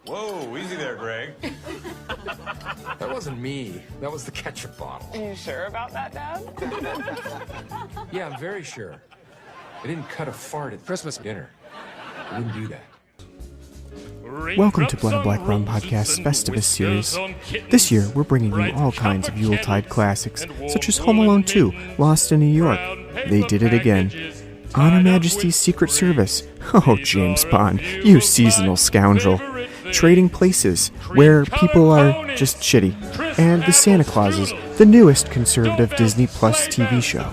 Whoa, easy there, Greg. That wasn't me. That was the ketchup bottle. Are you sure about that, Dad? Yeah, I'm very sure. I didn't cut a fart at Christmas dinner. I didn't do that. Welcome to Blood and Black Rum Podcast's Festivus series. This year, we're bringing you all kinds of Yuletide classics, such as Home Alone 2, Lost in New York, They Did It Again, On Her Majesty's Secret Service, oh, James Bond, you seasonal scoundrel, Trading Places, where people are just shitty, and The Santa Clauses, the newest conservative Disney Plus TV show.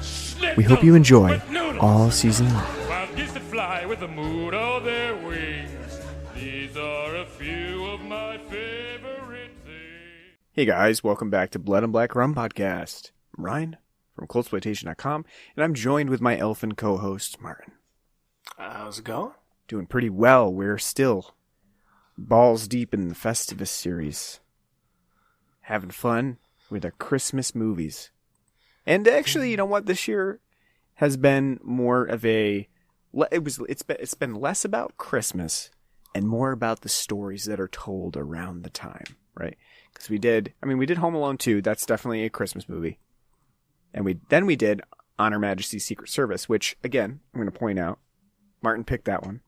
We hope you enjoy all season long. Wild geese that fly with the mood of their wings. These are a few of my favorite things. Hey guys, welcome back to Blood and Black Rum Podcast. I'm Ryan from ColdSploitation.com, and I'm joined with my elfin co-host, Martin. How's it going? Doing pretty well. We're still balls deep in the Festivus series. Having fun with our Christmas movies. And actually, you know what? This year has been more of a... It's been less about Christmas and more about the stories that are told around the time, right? Because we did Home Alone 2. That's definitely a Christmas movie. And we did On Her Majesty's Secret Service, which, again, I'm going to point out, Martin picked that one.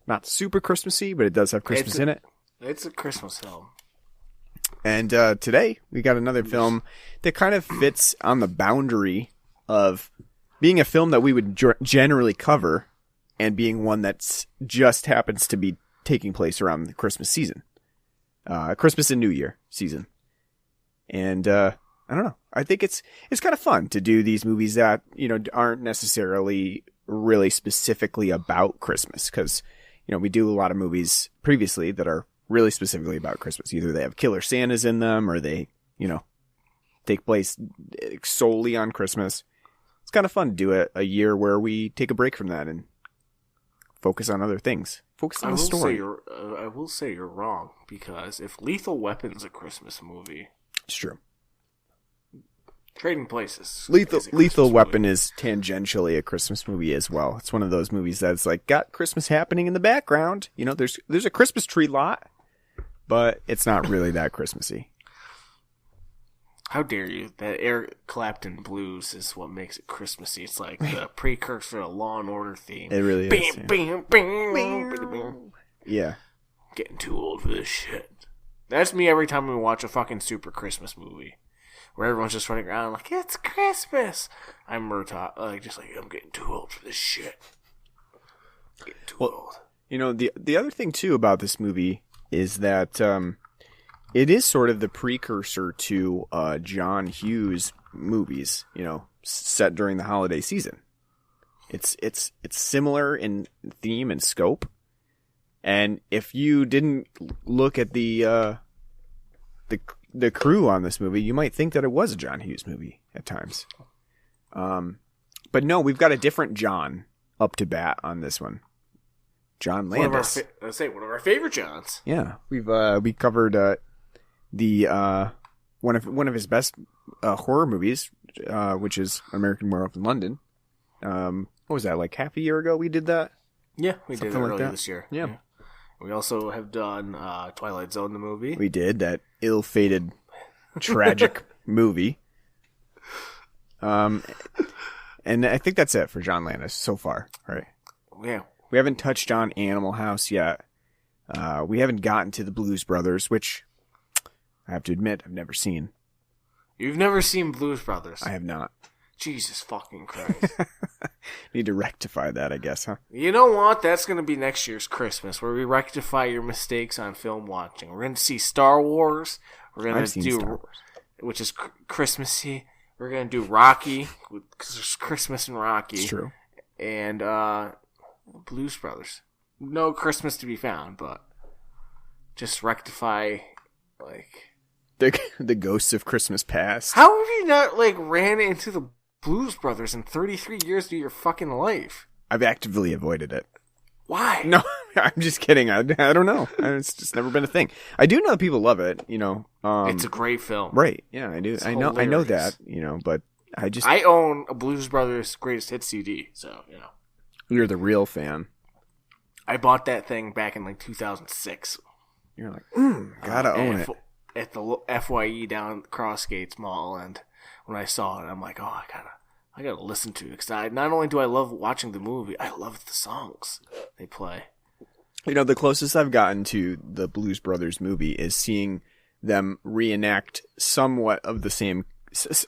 Not super Christmassy, but it does have Christmas in it. It's a Christmas film. And today, we got another film that kind of fits on the boundary of being a film that we would generally cover and being one that's just happens to be taking place around the Christmas season. Christmas and New Year season. And I don't know. I think it's kind of fun to do these movies that, you know, aren't necessarily really specifically about Christmas. Because, you know, we do a lot of movies previously that are really specifically about Christmas. Either they have killer Santas in them or they, you know, take place solely on Christmas. It's kind of fun to do a year where we take a break from that and focus on other things. Focus on the story. I will say you're wrong, because if Lethal Weapon's a Christmas movie... It's true. Trading Places. Lethal Weapon is tangentially a Christmas movie as well. It's one of those movies that's like got Christmas happening in the background. You know, there's a Christmas tree lot, but it's not really that Christmassy. How dare you? That Eric Clapton blues is what makes it Christmassy. It's like the precursor to Law and Order theme. It really is. Bam, bam, bam. Yeah. Getting too old for this shit. That's me every time we watch a fucking super Christmas movie. Where everyone's just running around like, it's Christmas. I'm Murtaugh, I'm getting too old for this shit. Getting too old. You know, the other thing, too, about this movie is that it is sort of the precursor to John Hughes movies, you know, set during the holiday season. It's similar in theme and scope. And if you didn't look at the crew on this movie, you might think that it was a John Hughes movie at times. But no, we've got a different John up to bat on this one. John Landis. One of our favorite Johns. Yeah, we covered one of his best horror movies, which is American Werewolf in London. What was that, like half a year ago we did that? Yeah, we did it like earlier that. this year. Yeah. We also have done Twilight Zone, the movie. We did, that ill-fated, tragic movie. And I think that's it for John Landis so far, right? Yeah. We haven't touched on Animal House yet. We haven't gotten to the Blues Brothers, which I have to admit I've never seen. You've never seen Blues Brothers? I have not. Jesus fucking Christ. Need to rectify that, I guess, huh? You know what? That's going to be next year's Christmas, where we rectify your mistakes on film watching. We're going to see Star Wars. We're going to do Star Wars, which is Christmassy. We're going to do Rocky, because there's Christmas in Rocky. It's true. And Blues Brothers. No Christmas to be found, but just rectify, like... The ghosts of Christmas past. How have you not, ran into the Blues Brothers in 33 years of your fucking life? I've actively avoided it. Why? No, I'm just kidding. I don't know. It's just never been a thing. I do know that people love it, you know. It's a great film. Right. Yeah, I do. I know that, you know, but I own a Blues Brothers Greatest Hits CD, so, you know. You're the real fan. I bought that thing back in 2006. You're like, gotta own it. At the FYE down Crossgates Mall, and when I saw it, I'm like, oh, I gotta listen to it, because not only do I love watching the movie, I love the songs they play. You know, the closest I've gotten to the Blues Brothers movie is seeing them reenact somewhat of the same,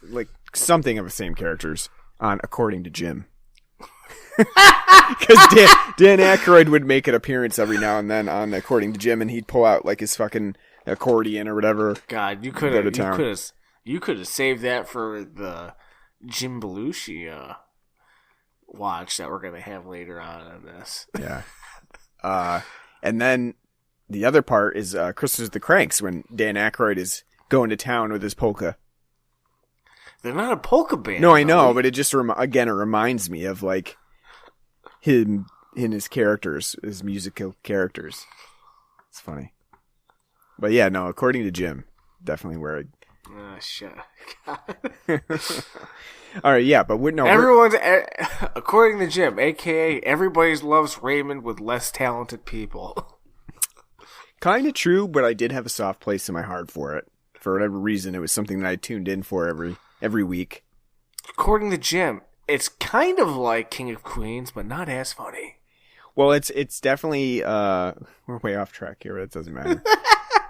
like something of the same characters on According to Jim. Because Dan Aykroyd would make an appearance every now and then on According to Jim, and he'd pull out like his fucking accordion or whatever. God, you could have saved that for the Jim Belushi watch that we're gonna have later on in this. Yeah. And then the other part is Christmas with the Cranks, when Dan Aykroyd is going to town with his polka. They're not a polka band. No, I know, but it just again it reminds me of like him in his characters, his musical characters. It's funny. But yeah, no, According to Jim, definitely where shit. All right, yeah, but everyone's According to Jim, aka everybody loves Raymond with less talented people. Kind of true, but I did have a soft place in my heart for it. For whatever reason, it was something that I tuned in for every week. According to Jim, it's kind of like King of Queens, but not as funny. Well, it's definitely we're way off track here, but it doesn't matter.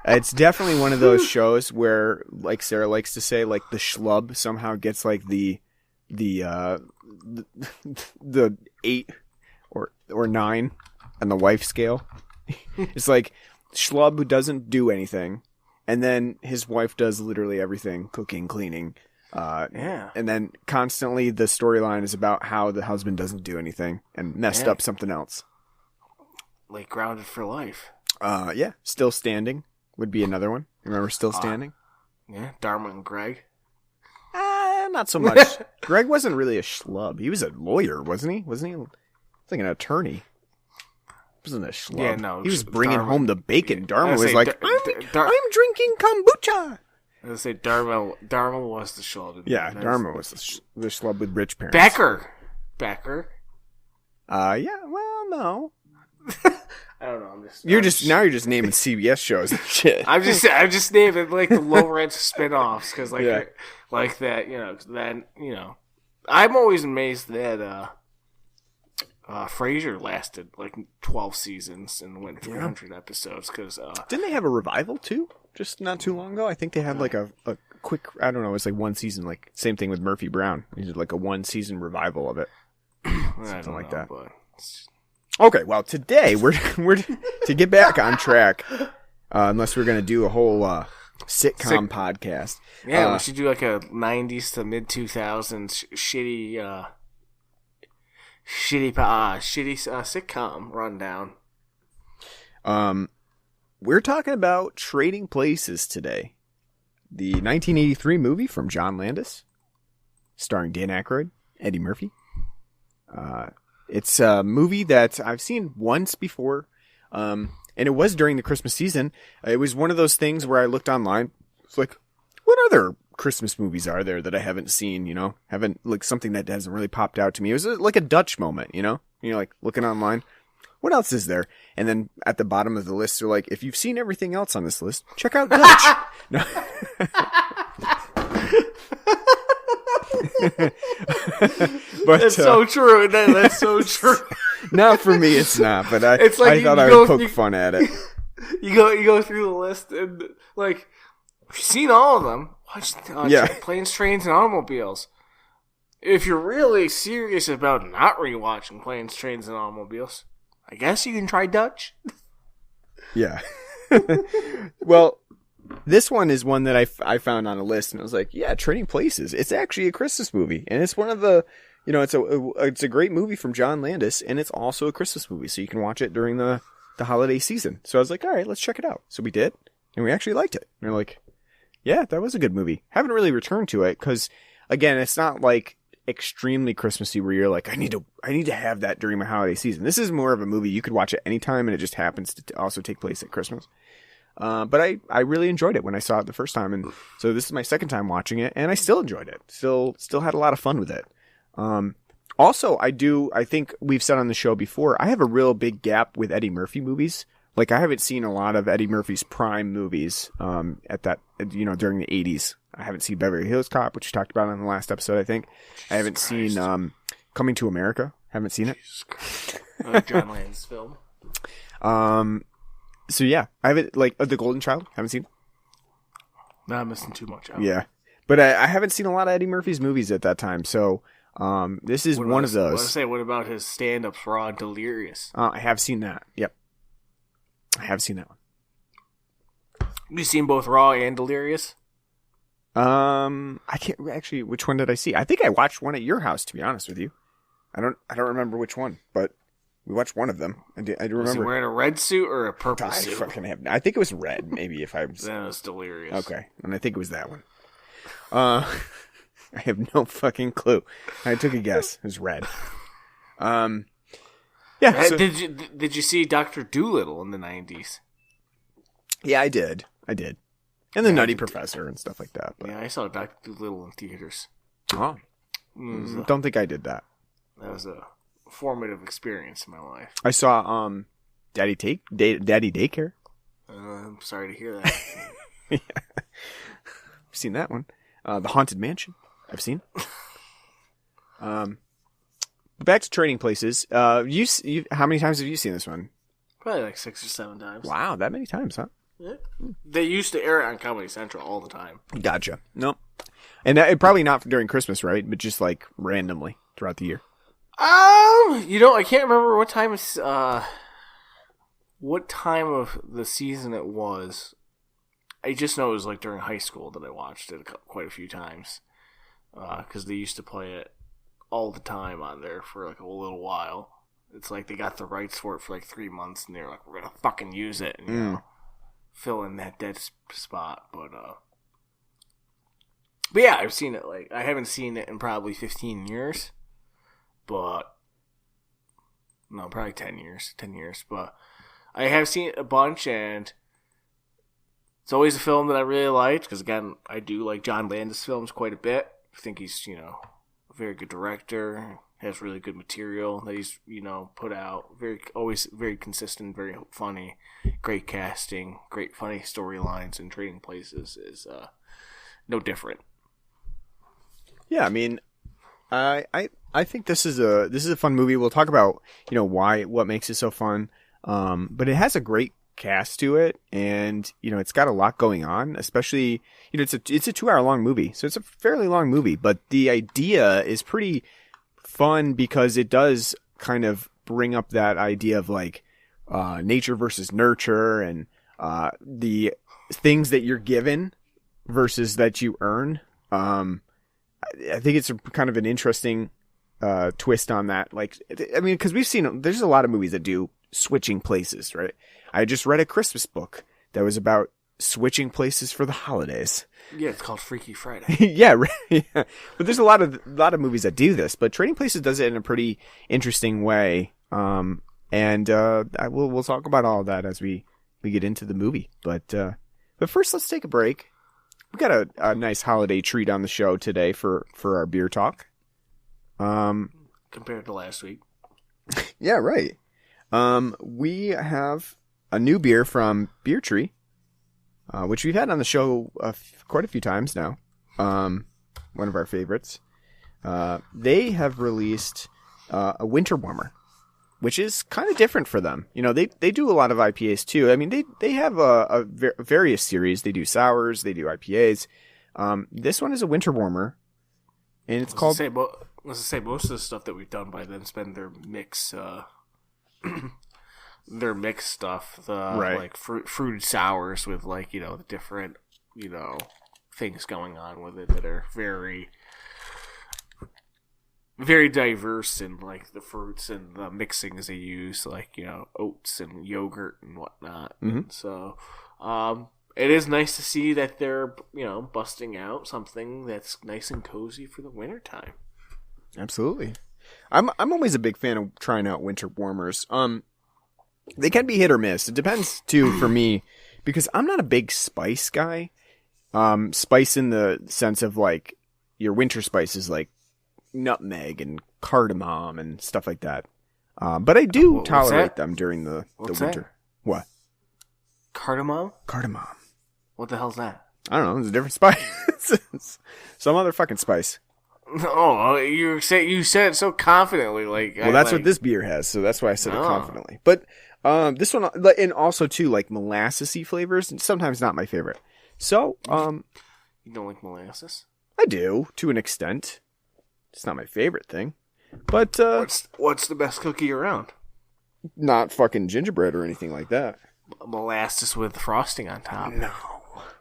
It's definitely one of those shows where, like Sarah likes to say, like the schlub somehow gets like the 8 or 9 on the wife scale. It's like schlub who doesn't do anything, and then his wife does literally everything, cooking, cleaning. And then constantly the storyline is about how the husband doesn't do anything and messed up something else. Like Grounded for Life. Yeah. Still Standing would be another one. Remember Still Standing? Yeah. Dharma and Greg. Not so much. Greg wasn't really a schlub. He was a lawyer, wasn't he? Wasn't he? Like an attorney. He wasn't a schlub. Yeah, no. He was bringing home the bacon. Dharma was say, like, I'm drinking kombucha. I was say Dharma was the schlub. Yeah, Dharma was the schlub with rich parents. Becker. Yeah. Well, no. I don't know. You're just naming CBS shows and shit. I'm just naming like the low rent spinoffs because like that, I'm always amazed that Frasier lasted like 12 seasons and went 300 episodes because didn't they have a revival too? Just not too long ago, I think they had like a quick. I don't know. It was like one season. Like same thing with Murphy Brown. He did like a 1 season revival of it, something like that. But... Okay, well today we're to get back on track. Unless we're gonna do a whole sitcom podcast. Yeah, we should do like a 90s to mid 2000s shitty sitcom rundown. We're talking about Trading Places today. The 1983 movie from John Landis, starring Dan Aykroyd, Eddie Murphy. It's a movie that I've seen once before, and it was during the Christmas season. It was one of those things where I looked online. It's like, what other Christmas movies are there that I haven't seen, haven't, like, something that hasn't really popped out to me. It was like a Dutch moment, You're like looking online. What else is there? And then at the bottom of the list, they're like, if you've seen everything else on this list, check out Dutch. No. But, that's so true. That's so true. Not for me, it's not. But I thought I would poke fun at it. You go through the list and like, you've seen all of them. Watch Planes, Trains, and Automobiles. If you're really serious about not rewatching Planes, Trains, and Automobiles, I guess you can try Dutch. Yeah. Well, this one is one that I found on a list, and I was like, yeah, Trading Places. It's actually a Christmas movie, and it's one of the, it's a great movie from John Landis, and it's also a Christmas movie, so you can watch it during the holiday season. So I was like, all right, let's check it out. So we did, and we actually liked it. And we're like, yeah, that was a good movie. Haven't really returned to it because, again, it's not like extremely Christmassy where you're like, I need to have that during my holiday season. This is more of a movie you could watch at any time, and it just happens to also take place at Christmas. But I really enjoyed it when I saw it the first time, and so this is my second time watching it, and I still enjoyed it. Still had a lot of fun with it. Also, I think we've said on the show before, I have a real big gap with Eddie Murphy movies Like, I haven't seen a lot of Eddie Murphy's prime movies at that, during the 80s. I haven't seen Beverly Hills Cop, which we talked about in the last episode, I think. I haven't seen Coming to America. Haven't seen it. John Landis film. So, yeah. I haven't, like, The Golden Child. Haven't seen it. No, I'm missing too much out. Yeah. But I haven't seen a lot of Eddie Murphy's movies at that time, so this is one of those. What about his stand-ups, Raw and Delirious? I have seen that. Yep. I have seen that one. You seen both Raw and Delirious? I can't actually. Which one did I see? I think I watched one at your house. To be honest with you, I don't remember which one, but we watched one of them. I do remember. Was he wearing a red suit or a purple I suit? I think it was red. Maybe if I'm. That was Delirious. Okay, and I think it was that one. I have no fucking clue. I took a guess. It was red. Yeah. So, did you see Dr. Dolittle in the 90s? Yeah, I did. And the Nutty Professor and stuff like that. But... Yeah, I saw Dr. Dolittle in theaters. Oh. Don't think I did that. That was a formative experience in my life. I saw Daddy Daycare. I'm sorry to hear that. Yeah. I've seen that one. The Haunted Mansion. I've seen. Back to Trading Places. You how many times have you seen this one? Probably like 6 or 7 times. Wow, that many times, huh? Yeah. They used to air it on Comedy Central all the time. Gotcha. Nope. And probably not during Christmas, right? But just like randomly throughout the year. I can't remember what time of the season it was. I just know it was like during high school that I watched it quite a few times. Because they used to play it all the time on there for like a little while. It's like they got the rights for it for like 3 months, and they're like, we're gonna fucking use it and fill in that dead spot. But yeah, I've seen it. Like, I haven't seen it in probably 15 years, but no, probably 10 years. But I have seen it a bunch, and it's always a film that I really liked because, again, I do like John Landis films quite a bit. I think he's a very good director. Has really good material that he's put out. Always very consistent, very funny, great casting, great funny storylines, and Trading Places is no different. Yeah, I mean, I think this is a fun movie. We'll talk about what makes it so fun, but it has a great cast to it, and it's got a lot going on. Especially it's a 2-hour long movie, so it's a fairly long movie, but the idea is pretty fun because it does kind of bring up that idea of like nature versus nurture and the things that you're given versus that you earn. I think it's kind of an interesting twist on that. Like, I mean, because there's a lot of movies that do switching places, right? I just read a Christmas book that was about switching places for the holidays. Yeah, it's called Freaky Friday. Yeah, right. Yeah. But there's a lot of movies that do this, but Trading Places does it in a pretty interesting way. We'll talk about all of that as we get into the movie. But first, let's take a break. We got a nice holiday treat on the show today for our beer talk. Compared to last week. Yeah, right. We have a new beer from Beer Tree. Which we've had on the show quite a few times now. One of our favorites. They have released a winter warmer, which is kind of different for them. They do a lot of IPAs too. I mean, they have a various series. They do sours, they do IPAs. This one is a winter warmer, and it's called. Let's say most of the stuff that we've done by them has been their mix. Their mixed stuff, right. Like fruited sours with the different things going on with it that are very, very diverse in like the fruits and the mixings they use, like oats and yogurt and whatnot. Mm-hmm. So, it is nice to see that they're busting out something that's nice and cozy for the wintertime. Absolutely, I'm always a big fan of trying out winter warmers. They can be hit or miss. It depends, too, for me, because I'm not a big spice guy. Spice in the sense of, like, your winter spices like nutmeg and cardamom and stuff like that. But I do tolerate them during the winter. What? Cardamom? Cardamom. What the hell's that? I don't know. It's a different spice. Some other fucking spice. Oh, you said it so confidently. Well, that's what this beer has, so that's why I said it confidently. But this one, and also too, like molassesy flavors, and sometimes not my favorite. So, you don't like molasses? I do to an extent. It's not my favorite thing, but what's the best cookie around? Not fucking gingerbread or anything like that. Molasses with frosting on top. No.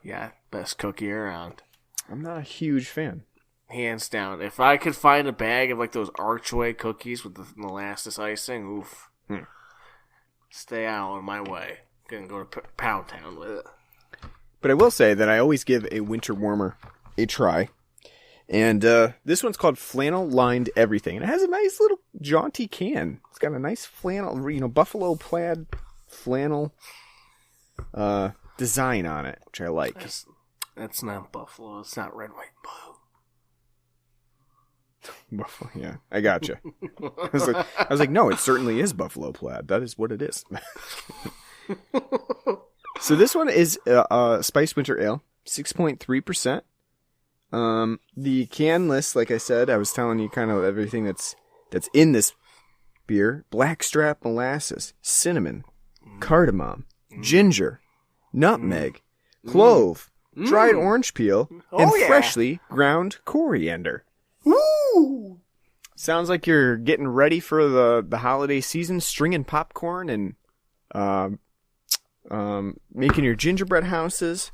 Yeah, best cookie around. I'm not a huge fan. Hands down. If I could find a bag of like those Archway cookies with the molasses icing, oof. Stay out of my way. Gonna go to Pound Town with it. But I will say that I always give a winter warmer a try. And this one's called Flannel Lined Everything. And it has a nice little jaunty can. It's got a nice flannel, buffalo plaid flannel design on it, which I like. That's not buffalo. It's not red, white, blue. Buffalo, yeah, I gotcha. I was like, no, it certainly is buffalo plaid. That is what it is. So this one is Spiced Winter Ale, 6.3%. The can list, like I said, I was telling you kind of everything that's in this beer: blackstrap molasses, cinnamon, cardamom, ginger, nutmeg, clove, dried orange peel, and freshly ground coriander. Woo! Sounds like you're getting ready for the holiday season, stringing popcorn and making your gingerbread houses,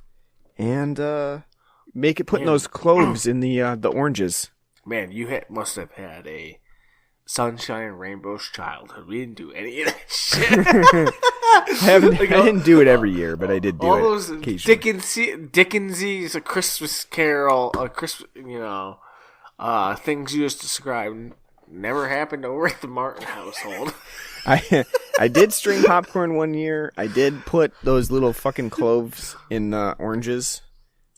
and putting those cloves in the oranges. Man, you must have had a sunshine and rainbows childhood. We didn't do any of that shit. I didn't do it every year, but I did do all it those occasionally. Dickensies, A Christmas Carol, things you just described never happened over at the Martin household. I did string popcorn one year. I did put those little fucking cloves in oranges.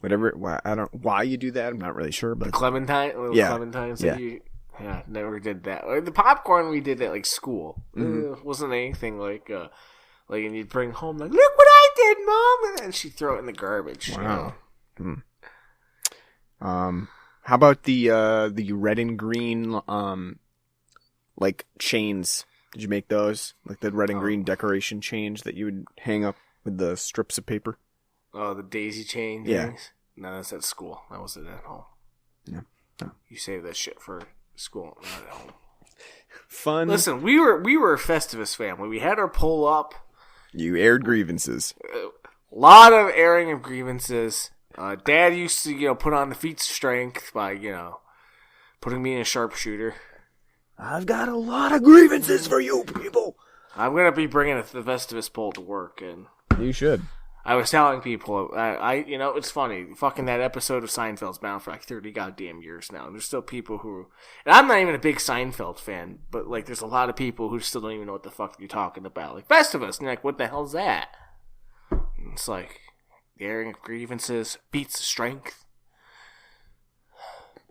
Whatever. I don't why you do that. I'm not really sure, but clementines. Yeah, never did that. Like, the popcorn we did at like school. It wasn't anything like and you'd bring home like, look what I did, Mom, and then she'd throw it in the garbage. Wow. How about the red and green like chains? Did you make those? Like the red and green decoration chains that you would hang up with the strips of paper? Oh, the daisy chain things? Yeah. No, that's at school. That wasn't at home. Yeah. Oh. You save that shit for school, not at home. Fun. Listen, we were a Festivus family. We had our pull up. You aired grievances. A lot of airing of grievances. Dad used to, put on the feats of strength by, putting me in a sharpshooter. I've got a lot of grievances for you people. I'm gonna be bringing the Festivus pole to work, and you should. I was telling people, it's funny. Fucking that episode of Seinfeld's been out for like 30 goddamn years now. And there's still people who, and I'm not even a big Seinfeld fan, but like there's a lot of people who still don't even know what the fuck you're talking about. Like Festivus, and you're like, what the hell's that? And it's like, the airing of grievances beats strength.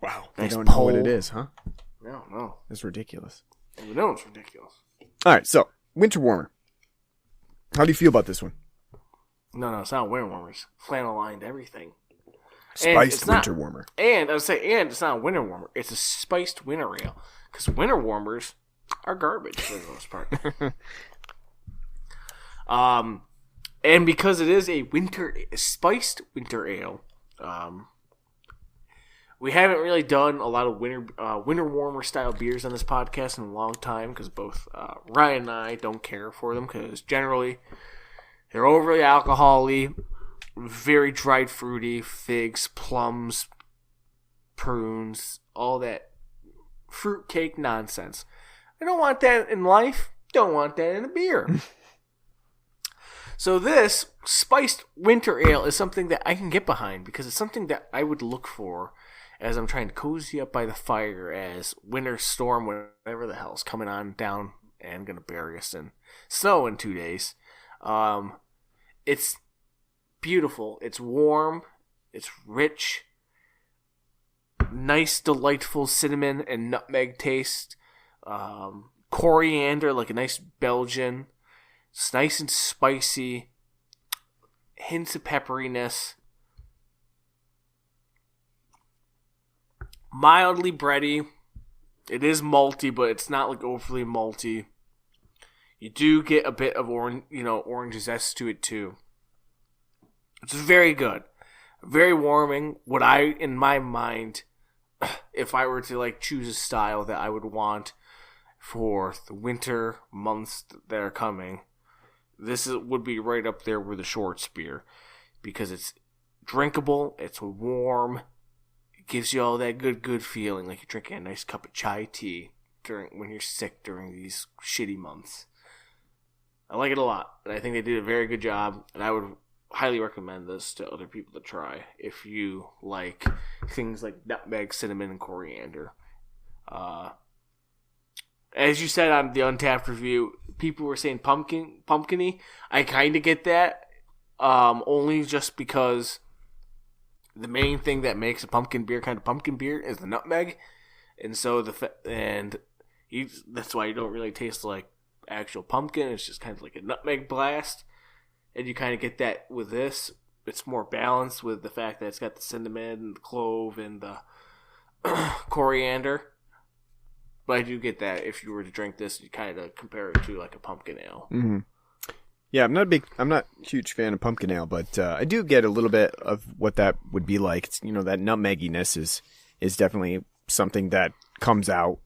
Wow. Nice They don't know pole. what it is, huh? No. It's ridiculous. No, it's ridiculous. All right, so winter warmer. How do you feel about this one? No, it's not winter warmers. Flannel Lined Everything. Spiced winter warmer. And I would say, it's not a winter warmer. It's a spiced winter ale. Because winter warmers are garbage for the most part. And because it is a spiced winter ale, we haven't really done a lot of winter warmer style beers on this podcast in a long time because both Ryan and I don't care for them because generally they're overly alcohol-y, very dried fruity, figs, plums, prunes, all that fruitcake nonsense. I don't want that in life. Don't want that in a beer. So this spiced winter ale is something that I can get behind because it's something that I would look for as I'm trying to cozy up by the fire as winter storm, whatever the hell's coming on down and going to bury us in snow in 2 days. It's beautiful. It's warm. It's rich. Nice, delightful cinnamon and nutmeg taste. Coriander, like a nice Belgian. It's nice and spicy. hints of pepperiness. Mildly bready. It is malty, but it's not like overly malty. You do get a bit of orange zest to it too. It's very good. Very warming. What I, in my mind, if I were to like choose a style that I would want for the winter months that are coming, would be right up there with the Shorts beer, because it's drinkable, it's warm, it gives you all that good feeling like you're drinking a nice cup of chai tea when you're sick during these shitty months. I like it a lot, and I think they did a very good job, and I would highly recommend this to other people to try if you like things like nutmeg, cinnamon, and coriander. As you said on the Untapped review, people were saying pumpkin-y. I kind of get that, only just because the main thing that makes a pumpkin beer kind of pumpkin beer is the nutmeg, and so that's why you don't really taste like actual pumpkin. It's just kind of like a nutmeg blast, and you kind of get that with this. It's more balanced with the fact that it's got the cinnamon and the clove and the coriander. But I do get that if you were to drink this, you kind of compare it to like a pumpkin ale. Mm-hmm. Yeah, I'm not a huge fan of pumpkin ale, but I do get a little bit of what that would be like. It's, that nutmegginess is definitely something that comes out.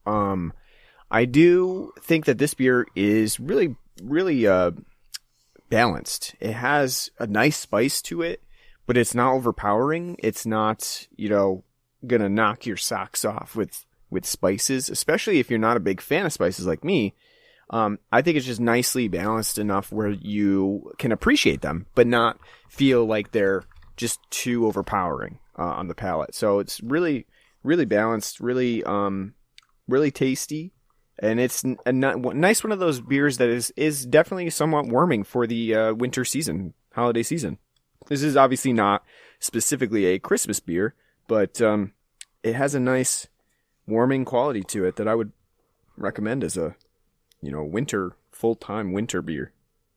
I do think that this beer is really, really balanced. It has a nice spice to it, but it's not overpowering. It's not, gonna knock your socks off with spices, especially if you're not a big fan of spices like me. I think it's just nicely balanced enough where you can appreciate them, but not feel like they're just too overpowering on the palate. So it's really, really balanced, really, really tasty. And it's a nice one of those beers that is definitely somewhat warming for the winter season, holiday season. This is obviously not specifically a Christmas beer, but it has a nice warming quality to it that I would recommend as a full-time winter beer.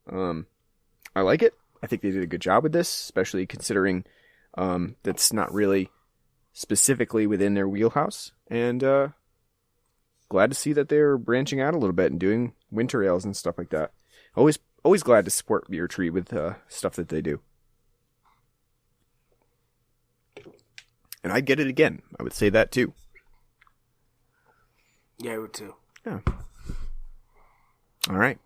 I like it. I think they did a good job with this, especially considering that's not really specifically within their wheelhouse. And glad to see that they're branching out a little bit and doing winter ales and stuff like that. Always glad to support Beer Tree with stuff that they do. And I'd get it again. I would say that too. Yeah, I would too. Yeah. All right.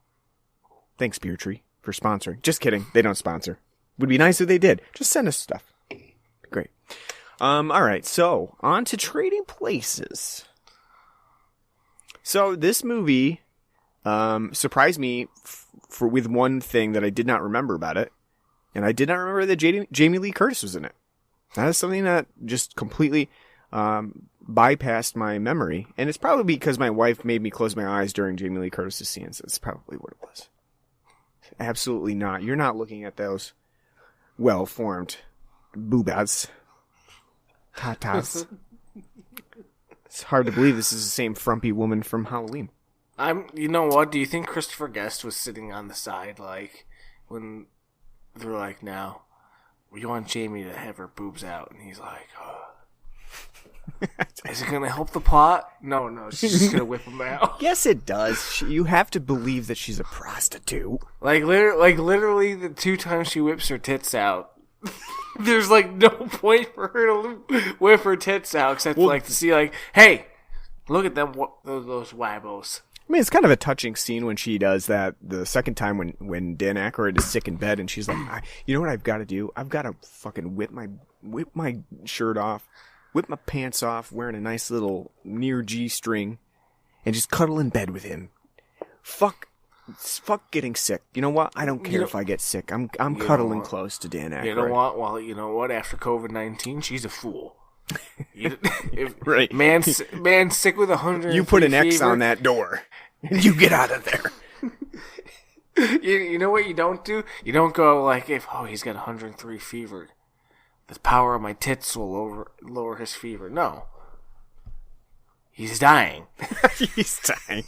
Thanks, Beer Tree, for sponsoring. Just kidding. They don't sponsor. Would be nice if they did. Just send us stuff. Great. All right. So, on to Trading Places. So, this movie surprised me with one thing that I did not remember about it. And I did not remember that Jamie Lee Curtis was in it. That is something that just completely bypassed my memory. And it's probably because my wife made me close my eyes during Jamie Lee Curtis' scenes. That's probably what it was. Absolutely not. You're not looking at those well-formed boobas. Tatas. It's hard to believe this is the same frumpy woman from Halloween. You know what? Do you think Christopher Guest was sitting on the side, like, when they're like, now, we want Jamie to have her boobs out, and he's like, oh. Is it going to help the plot? No, she's just going to whip them out. Yes, it does. You have to believe that she's a prostitute. Like literally the 2 times she whips her tits out, there's like no point for her to whip her tits out except to see like, hey, look at them, those wabbos. I mean, it's kind of a touching scene when she does that the second time when Dan Aykroyd is sick in bed and she's like, you know what I've got to do? I've got to fucking whip my shirt off, whip my pants off, wearing a nice little near G-string, and just cuddle in bed with him. Fuck getting sick. You know what? I don't care if I get sick. I'm cuddling close to Dan Aykroyd. You know what? Well, you know what? After COVID-19, she's a fool. Right. Man sick with 100. You put an X on that door, and you get out of there. You know what you don't do? You don't go like, he's got 103 fever. The power of my tits will lower his fever. No. He's dying. He's dying.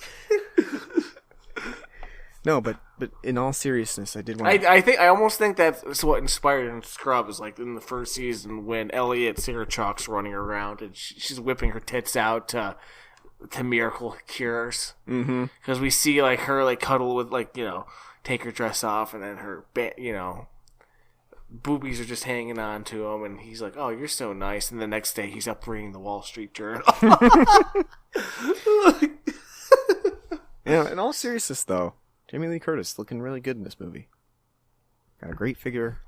No, but but in all seriousness, I did want. I almost think that's what inspired in Scrubs, like in the first season when Elliot Singer Chalk's running around and she's whipping her tits out to miracle cures. Because we see like her like cuddle with like take her dress off and then her boobies are just hanging on to him, and he's like, "Oh, you're so nice." And the next day, he's up reading the Wall Street Journal. Yeah, in all seriousness, though, Jamie Lee Curtis looking really good in this movie. Got a great figure.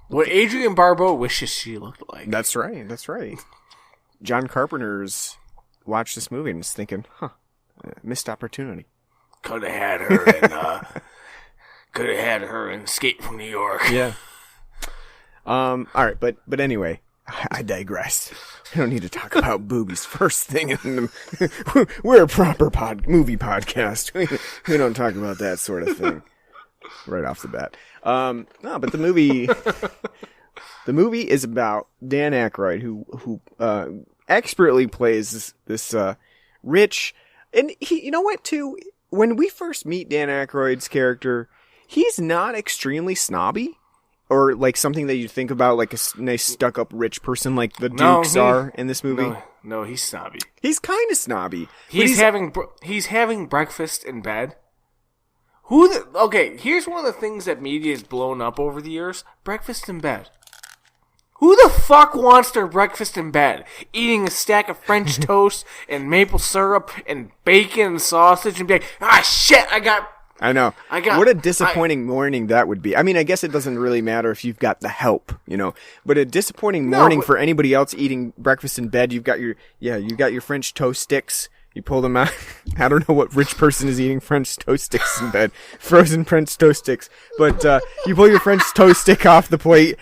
What Adrienne Barbeau wishes she looked like. That's right. That's right. John Carpenter's watched this movie and is thinking, missed opportunity. Could have had her in Escape from New York. Yeah. All right, but anyway, I digress. I don't need to talk about boobies first thing. We're a proper movie podcast. We don't talk about that sort of thing right off the bat. No, but the movie is about Dan Aykroyd, who expertly plays this rich, and he, you know what, too. When we first meet Dan Aykroyd's character, he's not extremely snobby. Or like something that you think about, like a nice stuck-up rich person, like the Dukes are in this movie. No, he's snobby. He's kind of snobby. He's having breakfast in bed. Okay, here's one of the things that media has blown up over the years: breakfast in bed. Who the fuck wants their breakfast in bed? Eating a stack of French toast and maple syrup and bacon and sausage and be like, shit, I know. What a disappointing morning that would be. I mean, I guess it doesn't really matter if you've got the help, but a disappointing morning for anybody else eating breakfast in bed. You've got your French toast sticks. You pull them out. I don't know what rich person is eating French toast sticks in bed. Frozen French toast sticks. But you pull your French toast stick off the plate.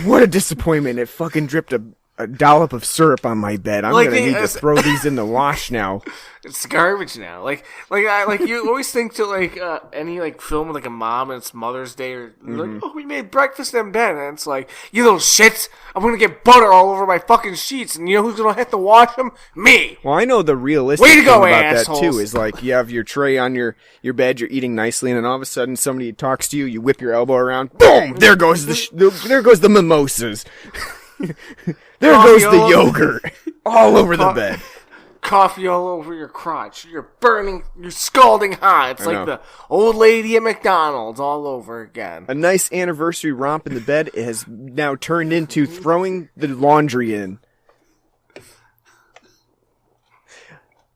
What a disappointment. It fucking dripped a dollop of syrup on my bed. I'm gonna need to throw these in the wash now. It's garbage now. Like you always think to any film with a mom and it's Mother's Day or like, oh, we made breakfast in bed, and it's like, you little shits, I'm gonna get butter all over my fucking sheets, and you know who's gonna have to wash them? Me. Well, I know the realistic thing about assholes. That too is like you have your tray on your bed, you're eating nicely, and then all of a sudden somebody talks to you, you whip your elbow around, boom, there goes the mimosas. There goes the yogurt all over the bed. Coffee all over your crotch. You're scalding hot. It's like the old lady at McDonald's all over again. A nice anniversary romp in the bed has now turned into throwing the laundry in.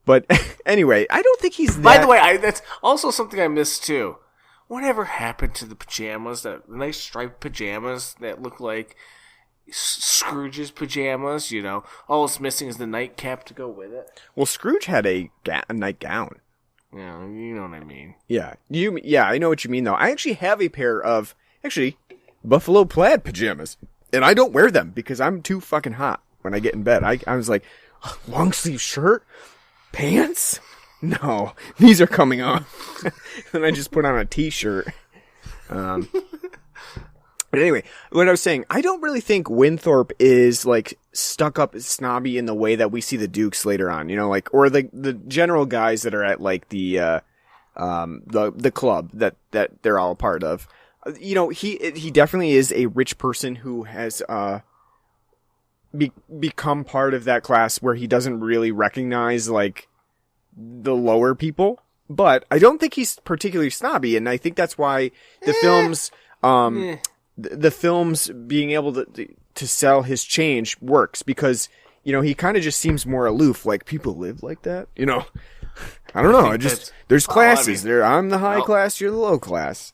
But anyway, I don't think he's that... By the way, that's also something I missed too. Whatever happened to the pajamas, the nice striped pajamas that look like Scrooge's pajamas, all it's missing is the nightcap to go with it. Well, Scrooge had a nightgown. Yeah, you know what I mean. Yeah, I know what you mean though. I actually have a pair of buffalo plaid pajamas, and I don't wear them because I'm too fucking hot when I get in bed. I was like, long sleeve shirt, pants? No, these are coming off. And I just put on a t-shirt. But anyway, what I was saying, I don't really think Winthorpe is like stuck up snobby in the way that we see the Dukes later on, or the general guys that are at like the club that they're all a part of. He definitely is a rich person who has become part of that class where he doesn't really recognize like the lower people. But I don't think he's particularly snobby, and I think that's why the films the films being able to sell his change works because, he kind of just seems more aloof. Like, people live like that, I don't know. There's classes. I'm the high class, you're the low class.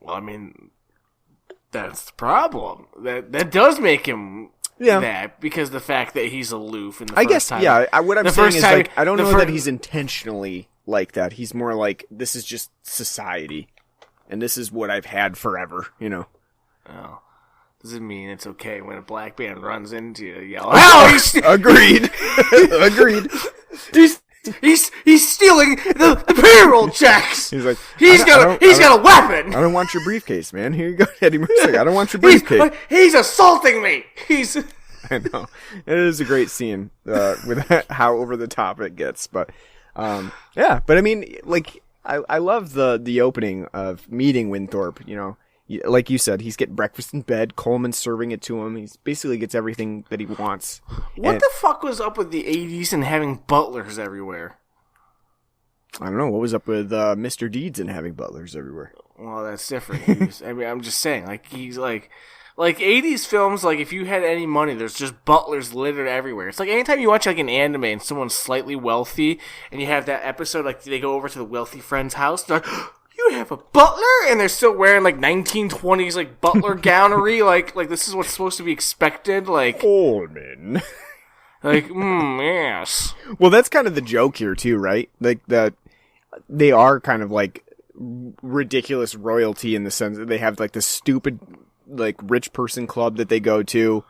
Well, I mean, that's the problem. That does make him that because the fact that he's aloof in the first time. Yeah. What I'm saying is like, I don't know that he's intentionally like that. He's more like, this is just society, and this is what I've had forever, Oh, does it mean it's okay when a black man runs into you, yell, "Oh, agreed, agreed." He's stealing the payroll checks. He's like, he's got a weapon. I don't want your briefcase, man. Here you go, Eddie Murphy. I don't want your briefcase. He's assaulting me. I know. It is a great scene with how over the top it gets, but Yeah, but I mean, like, I love the opening of meeting Winthorpe. You know, like you said, he's getting breakfast in bed. Coleman's serving it to him. He basically gets everything that he wants. What the fuck was up with the 80s and having butlers everywhere? I don't know what was up with Mr. Deeds and having butlers everywhere. Well, that's different. I mean, I'm just saying, like, he's like 80s films, like, if you had any money, there's just butlers littered everywhere. It's like anytime you watch, like, an anime and someone's slightly wealthy, and you have that episode, like, they go over to the wealthy friend's house, they're like, you have a butler? And they're still wearing, like, 1920s, like, butler gownery, like, this is what's supposed to be expected, like... Coleman. Like, yes. Well, that's kind of the joke here, too, right? Like, that they are kind of, like, ridiculous royalty in the sense that they have, like, this stupid, like, rich person club that they go to.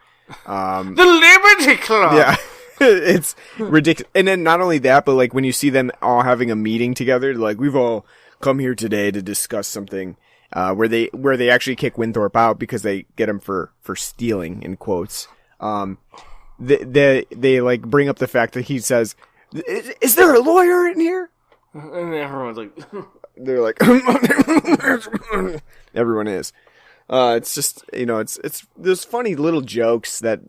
The Liberty Club! Yeah. It's ridiculous. And then not only that, but, like, when you see them all having a meeting together, like, we've all come here today to discuss something, where they actually kick Winthorpe out because they get him for stealing, in quotes. They like bring up the fact that he says, "Is there a lawyer in here?" And everyone's like, they're like, everyone is. It's just, you know, it's those funny little jokes that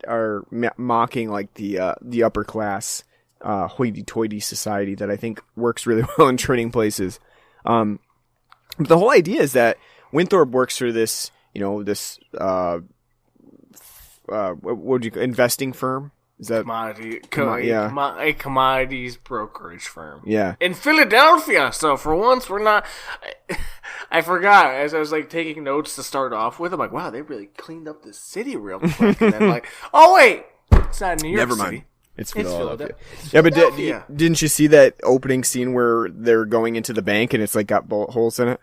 are mocking like the upper class hoity-toity society that I think works really well in Trading Places. But the whole idea is that Winthorpe works for this, you know, this what would you investing firm? Is that a commodities brokerage firm? Yeah, in Philadelphia. So for once, we're not. I forgot as I was like taking notes to start off with. I'm like, wow, they really cleaned up the city real quick. And then like, oh wait, it's not New York Never City. mind. It's Philadelphia. Yeah, but didn't you see that opening scene where they're going into the bank and it's like got bullet holes in it?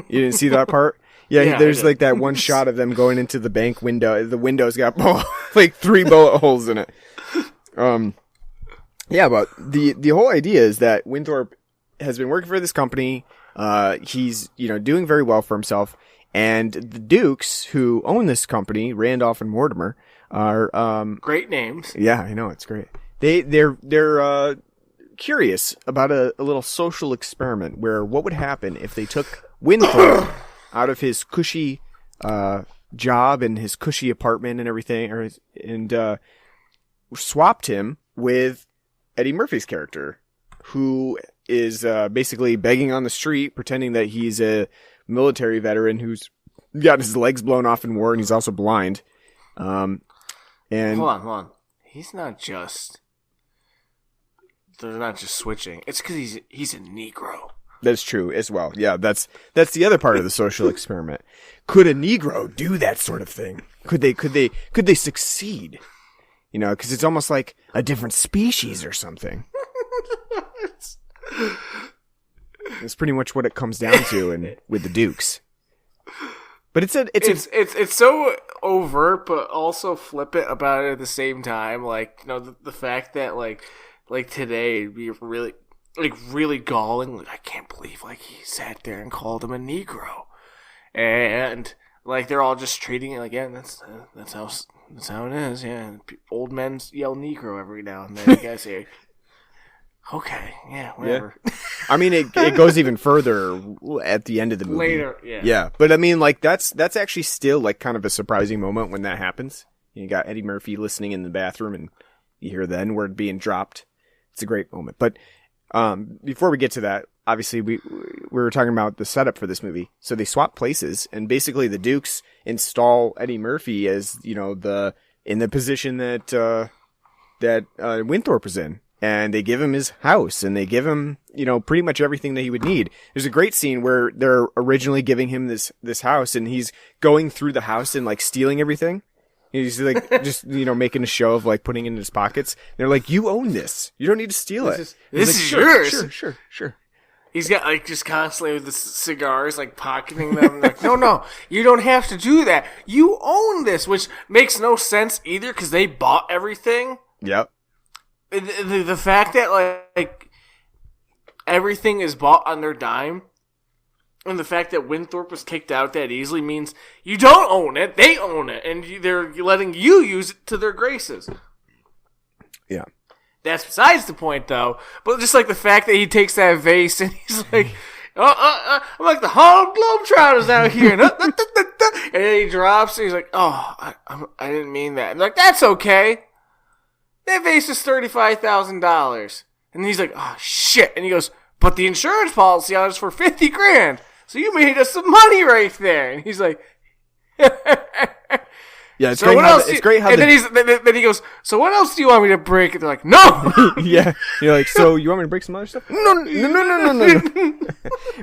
You didn't see that part? Yeah, there's like that one shot of them going into the bank window. The window's got like 3 bullet holes in it. Yeah, but the whole idea is that Winthorpe has been working for this company. He's, you know, doing very well for himself. And the Dukes who own this company, Randolph and Mortimer, are great names. Yeah, I know, it's great. They're curious about a little social experiment where what would happen if they took Winthorpe out of his cushy job and his cushy apartment and everything, and swapped him with Eddie Murphy's character, who is basically begging on the street, pretending that he's a military veteran who's got his legs blown off in war and he's also blind. And hold on. He's not just. They're not just switching. It's because he's a Negro. That's true as well. Yeah, that's the other part of the social experiment. Could a Negro do that sort of thing? Could they succeed? You know, because it's almost like a different species or something. It's pretty much what it comes down to, and with the Dukes. But it's so overt, but also flippant about it at the same time. Like, you know, the fact that like today it'd be really galling. Like, I can't believe like he sat there and called him a Negro, and like they're all just treating it like, yeah, that's how it is. Yeah, old men yell Negro every now and then. You guys say, okay, yeah, whatever. Yeah. I mean, it goes even further at the end of the movie. Later, yeah. Yeah, but I mean, like that's actually still like kind of a surprising moment when that happens. You got Eddie Murphy listening in the bathroom, and you hear the N-word being dropped. It's a great moment. But before we get to that, obviously we were talking about the setup for this movie. So they swap places, and basically the Dukes install Eddie Murphy as, you know, in the position that Winthorpe was in. And they give him his house, and they give him, you know, pretty much everything that he would need. There's a great scene where they're originally giving him this house, and he's going through the house and like stealing everything. He's like just, you know, making a show of like putting it in his pockets. They're like, "You own this. You don't need to steal it. This is yours." Sure. He's got like just constantly with the cigars, like pocketing them. Like, no, you don't have to do that. You own this, which makes no sense either because they bought everything. Yep. The fact that like everything is bought on their dime, and the fact that Winthorpe was kicked out that easily means you don't own it; they own it, and they're letting you use it to their graces. Yeah, That's besides the point, though. But just like the fact that he takes that vase and he's like, I'm like the Harlem Globetrotters out here. And then he drops and he's like, I didn't mean that. I'm like, that's okay. That vase is $35,000. And he's like, oh, shit. And he goes, but the insurance policy on it is for $50,000. So you made us some money right there. And he's like, yeah, it's great how. And then he goes, so what else do you want me to break? And they're like, no. Yeah, you're like, so you want me to break some other stuff? No.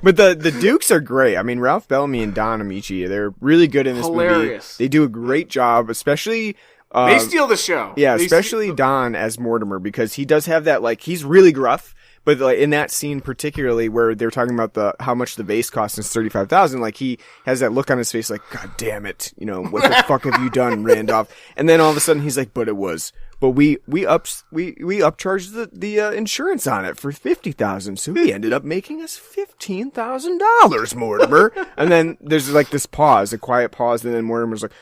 But the Dukes are great. I mean, Ralph Bellamy and Don Amici, they're really good in this movie. They do a great job, especially. They steal the show. Yeah, especially Don as Mortimer, because he does have that, like, he's really gruff. But like in that scene particularly where they're talking about how much the vase costs is $35,000, like he has that look on his face like, God damn it, what the fuck have you done, Randolph? And then all of a sudden he's like, but we upcharged the insurance on it for $50,000, so he ended up making us $15,000, Mortimer. And then there's like this pause, a quiet pause, and then Mortimer's like,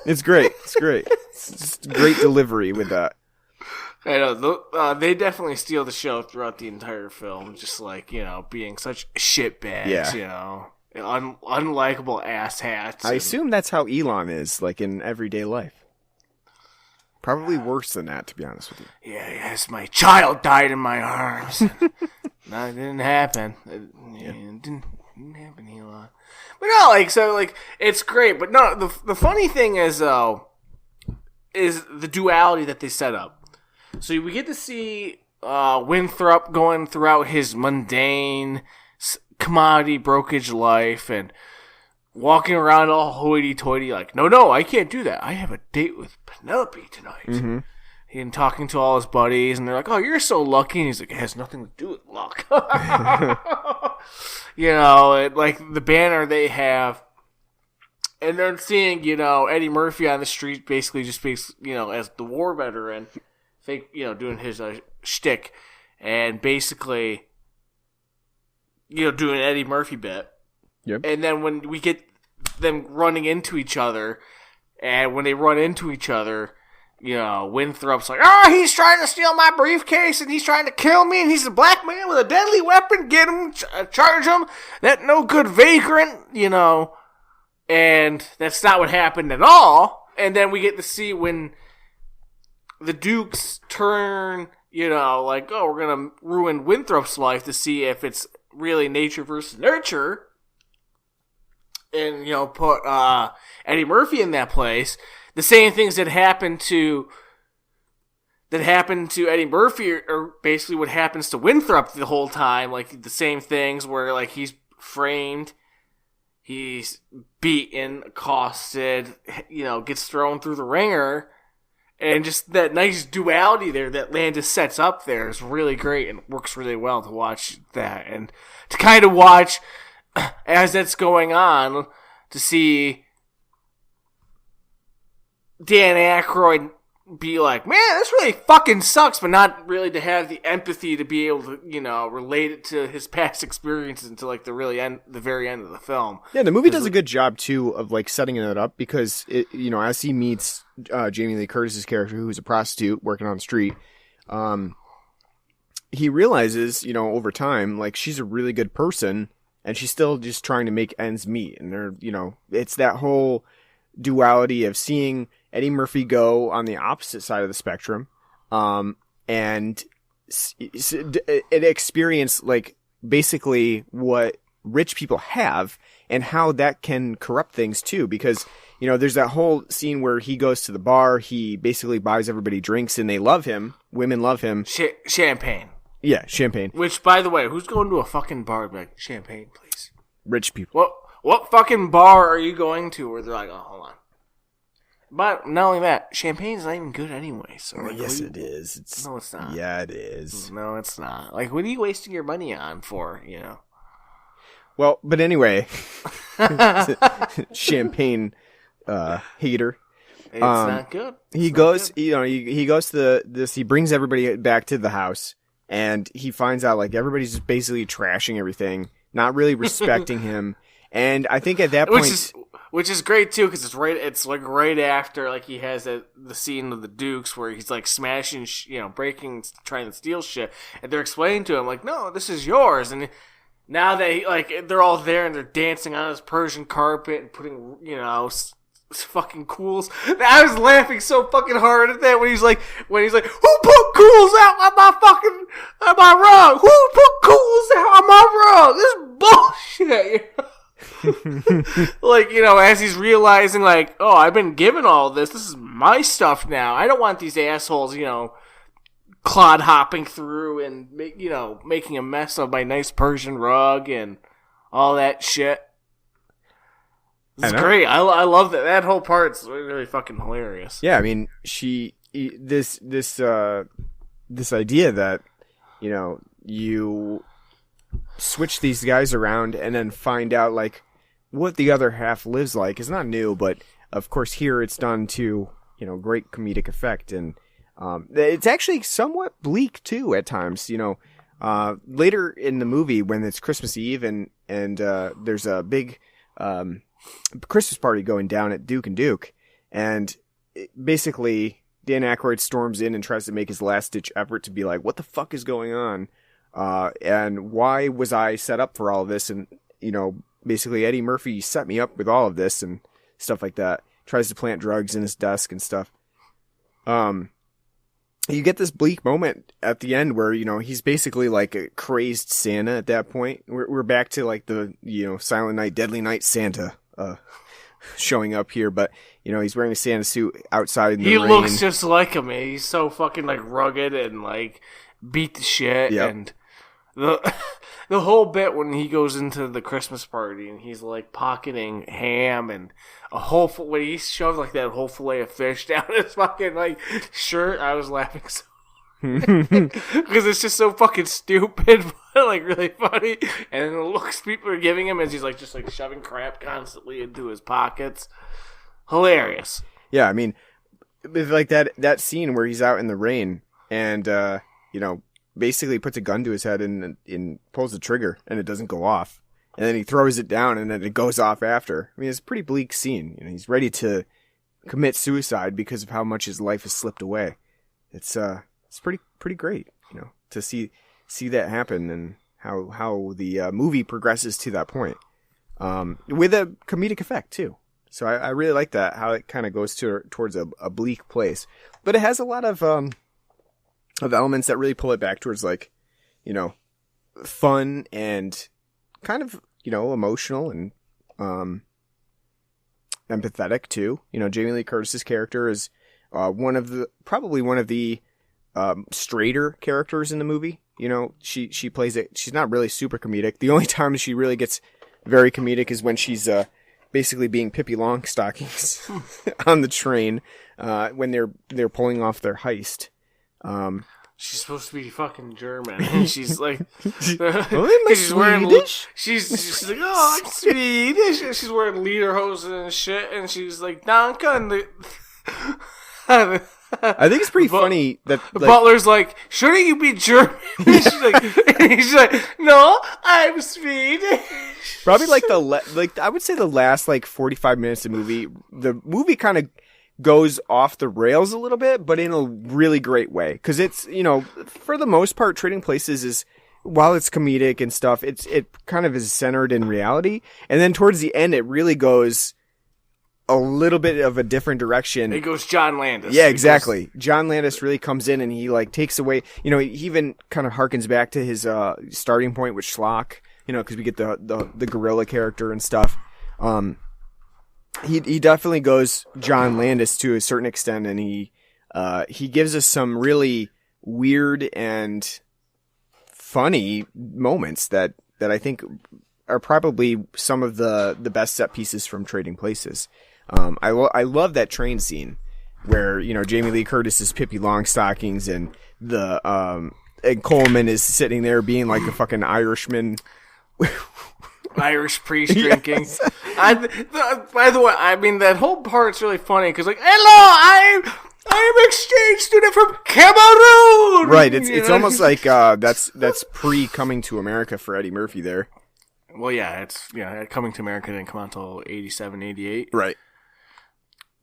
It's great. It's just great delivery with that. I know, they definitely steal the show throughout the entire film, just like, being such shitbags, unlikable asshats. I assume that's how Elon is, like, in everyday life. Probably worse than that, to be honest with you. Yeah, yes, my child died in my arms. No, it didn't happen. It didn't happen, Elon. But no, it's great, but no, the funny thing is, though, is the duality that they set up. So we get to see Winthrop going throughout his mundane commodity brokerage life and walking around all hoity-toity like, no, I can't do that. I have a date with Penelope tonight. Mm-hmm. And talking to all his buddies, and they're like, oh, you're so lucky. And he's like, it has nothing to do with luck. Like the banner they have. And they're seeing, Eddie Murphy on the street basically as the war veteran. Doing his shtick, and basically, doing an Eddie Murphy bit. Yep. And then when we get them running into each other, and when they run into each other, Winthrop's like, he's trying to steal my briefcase, and he's trying to kill me, and he's a black man with a deadly weapon, get him, charge him, that no good vagrant, and that's not what happened at all. And then we get to see when the Dukes turn, we're going to ruin Winthrop's life to see if it's really nature versus nurture. And, put Eddie Murphy in that place. The same things that happened to Eddie Murphy are basically what happens to Winthrop the whole time. Like, the same things where, like, he's framed, he's beaten, accosted, gets thrown through the ringer. And just that nice duality there that Landis sets up there is really great and works really well to watch that. And to kind of watch as that's going on to see Dan Aykroyd be like, man, this really fucking sucks, but not really to have the empathy to be able to, relate it to his past experiences until like the very end of the film. Yeah, the movie does a good job too of like setting it up because it, as he meets Jamie Lee Curtis's character, who's a prostitute working on the street, he realizes, over time, like she's a really good person and she's still just trying to make ends meet. And they're, it's that whole duality of seeing Eddie Murphy go on the opposite side of the spectrum, and it experience like basically what rich people have and how that can corrupt things too. Because, there's that whole scene where he goes to the bar, he basically buys everybody drinks and they love him. Women love him. Champagne. Yeah, champagne. Which, by the way, who's going to a fucking bar like, champagne, please? Rich people. What fucking bar are you going to where they're like, oh, hold on. But not only that, champagne's not even good anyway. So like, yes, it is. No, it's not. Yeah, it is. No, it's not. Like, what are you wasting your money on for? Well, but anyway, champagne hater. It's not good. He goes to he brings everybody back to the house, and he finds out like everybody's just basically trashing everything, not really respecting him. And I think at that point, Which is great too, because it's like right after like he has the scene of the Dukes where he's like smashing, breaking, trying to steal shit, and they're explaining to him like, no, this is yours, and now they're all there and they're dancing on this Persian carpet and putting fucking cools. I was laughing so fucking hard at that when he's like, who put cools out? Am I wrong? Who put cools out? Am I wrong? This is bullshit. Like, as he's realizing like, oh, I've been given all this. This is my stuff now. I don't want these assholes, clod hopping through and making a mess of my nice Persian rug and all that shit. It's great. I love that. That whole part's really fucking hilarious. Yeah, I mean, this idea that you switch these guys around and then find out like what the other half lives like is not new, but of course here it's done to great comedic effect, and it's actually somewhat bleak too at times. Later in the movie when it's Christmas Eve and there's a big Christmas party going down at Duke and Duke, and basically Dan Aykroyd storms in and tries to make his last ditch effort to be like, what the fuck is going on, and why was I set up for all of this, and basically Eddie Murphy set me up with all of this and stuff like that. Tries to plant drugs in his desk and stuff. You get this bleak moment at the end where, he's basically like a crazed Santa at that point. We're back to like the, Silent Night, Deadly Night Santa, showing up here, but, he's wearing a Santa suit outside in the rain. He looks just like him, man. He's so fucking like rugged and like beat the shit. Yep. And the whole bit when he goes into the Christmas party and he's like pocketing ham and when he shoved like that whole fillet of fish down his fucking like shirt, I was laughing so because it's just so fucking stupid, but like really funny. And the looks people are giving him as he's like just like shoving crap constantly into his pockets, hilarious. Yeah, I mean, like that scene where he's out in the rain and basically puts a gun to his head and pulls the trigger and it doesn't go off. And then he throws it down and then it goes off after. I mean, it's a pretty bleak scene. He's ready to commit suicide because of how much his life has slipped away. It's pretty great, to see that happen and how the movie progresses to that point. With a comedic effect too. So I really like that, how it kind of goes towards a bleak place. But it has a lot of elements that really pull it back towards like, fun and kind of, emotional and empathetic too. Jamie Lee Curtis's character is probably one of the straighter characters in the movie. She plays it. She's not really super comedic. The only time she really gets very comedic is when she's basically being Pippi Longstockings on the train when they're pulling off their heist. She's supposed to be fucking German, and she's like, she's wearing she's like, oh, I'm Swedish, and she's wearing lederhosen and shit, and she's like, Danke, and I think it's pretty funny that the butler's like, shouldn't you be German? He's like, no, I'm Swedish. Probably like I would say the last like 45 minutes of the movie kind of goes off the rails a little bit, but in a really great way. Because it's, for the most part, Trading Places is, while it's comedic and stuff, it kind of is centered in reality. And then towards the end, it really goes a little bit of a different direction. It goes John Landis. Yeah, exactly. John Landis really comes in and he like takes away, he even kind of harkens back to his starting point with Schlock, because we get the gorilla character and stuff. He definitely goes John Landis to a certain extent, and he gives us some really weird and funny moments that I think are probably some of the best set pieces from Trading Places. I love that train scene where Jamie Lee Curtis is Pippi Longstockings and and Coleman is sitting there being like a fucking Irishman. Irish priest drinking. Yes. By the way, I mean that whole part's really funny because like, hello, I'm exchange student from Cameroon. Right. It's almost like that's pre coming to America for Eddie Murphy there. Well, yeah, it's Coming to America didn't come out until 87, 88. Right.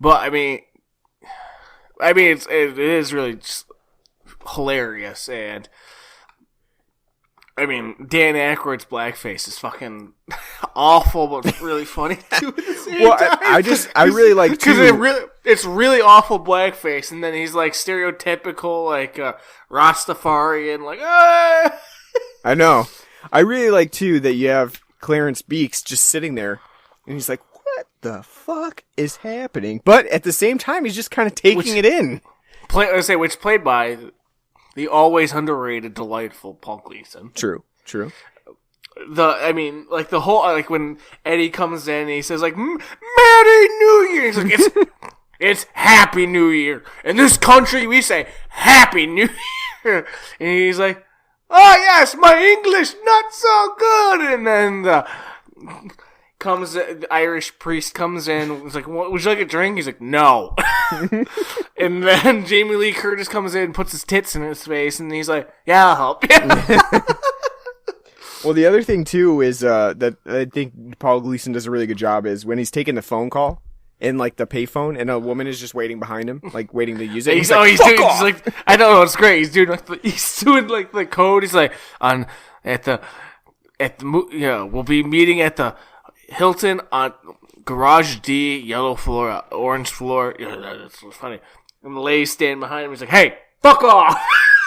But I mean, it is really just hilarious, and I mean, Dan Aykroyd's blackface is fucking awful, but really funny too. At the same time. I really like because it's really awful blackface, and then he's like stereotypical, like Rastafarian, like ah. I know. I really like too that you have Clarence Beeks just sitting there, and he's like, "What the fuck is happening?" But at the same time, he's just kind of taking it in. Which played by the always underrated, delightful Paul Gleason. True. The whole when Eddie comes in and he says like, "Merry New Year," he's like, "It's Happy New Year. In this country, we say Happy New Year," and he's like, "Oh yes, my English not so good," and then the Irish priest comes in. He's like, "Would you like a drink?" He's like, "No." And then Jamie Lee Curtis comes in and puts his tits in his face, and he's like, "Yeah, I'll help you." Well, the other thing too is that I think Paul Gleason does a really good job is when he's taking the phone call in like the payphone, and a woman is just waiting behind him, like waiting to use it. He's like, I don't know, it's great. He's doing the code. He's like we'll be meeting at the Hilton on Garage D, yellow floor, orange floor. Yeah, that's funny. And the lady standing behind him. He's like, "Hey, fuck off!"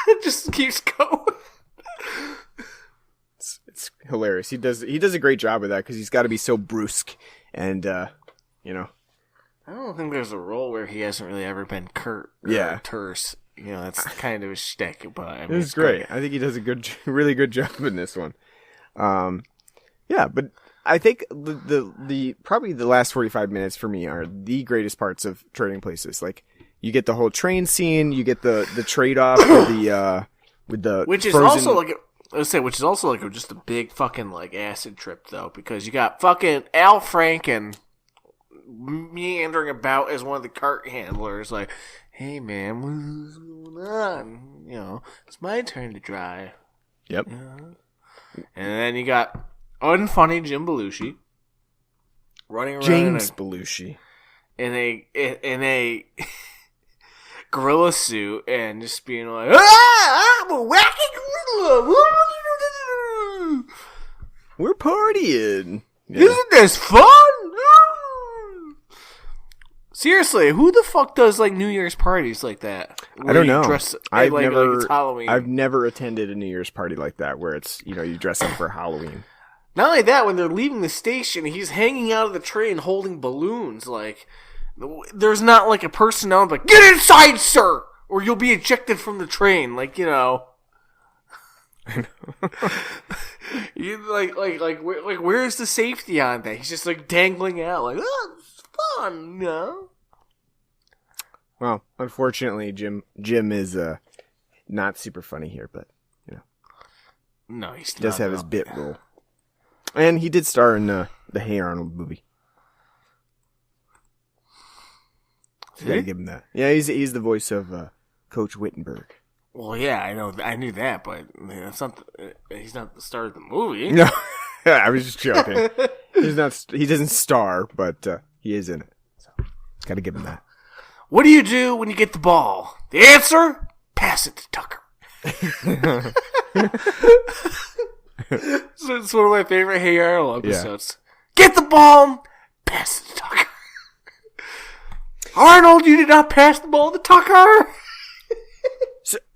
It just keeps going. It's hilarious. He does a great job with that because he's got to be so brusque and I don't think there's a role where he hasn't really ever been curt or terse. That's kind of his shtick. But I mean, it's great. I think he does a really good job in this one. But I think the probably the last 45 minutes for me are the greatest parts of Trading Places. Like you get the whole train scene, you get the trade off with the which is frozen... also like. Which is also like just a big fucking like acid trip though, because you got fucking Al Franken meandering about as one of the cart handlers, like, "Hey man, what's going on? It's my turn to drive." Yep. And then you got unfunny Jim Belushi running around James Belushi in a gorilla suit and just being like, "I'm a wacky gorilla. We're partying. Yeah. Isn't this fun?" Seriously, who the fuck does like New Year's parties like that? I don't know. It's Halloween. I've never attended a New Year's party like that where it's you dress up for Halloween. Not only that, when they're leaving the station, he's hanging out of the train holding balloons. Like, there's not like a personnel like, "Get inside, sir, or you'll be ejected from the train." Like, where's the safety on that? He's just like dangling out, like, "Oh, it's fun, Well, unfortunately, Jim is not super funny here, but no, he does have his bit role, and he did star in the Hey Arnold movie. So gotta give him that. Yeah, he's the voice of Coach Wittenberg. Well, yeah, I knew that, but that's not. He's not the star of the movie. No, I was just joking. He doesn't star, but he is in it. So, gotta give him that. What do you do when you get the ball? The answer: pass it to Tucker. So it's one of my favorite Hey Arnold episodes. Yeah. Get the ball, pass it to Tucker. Arnold, you did not pass the ball to Tucker.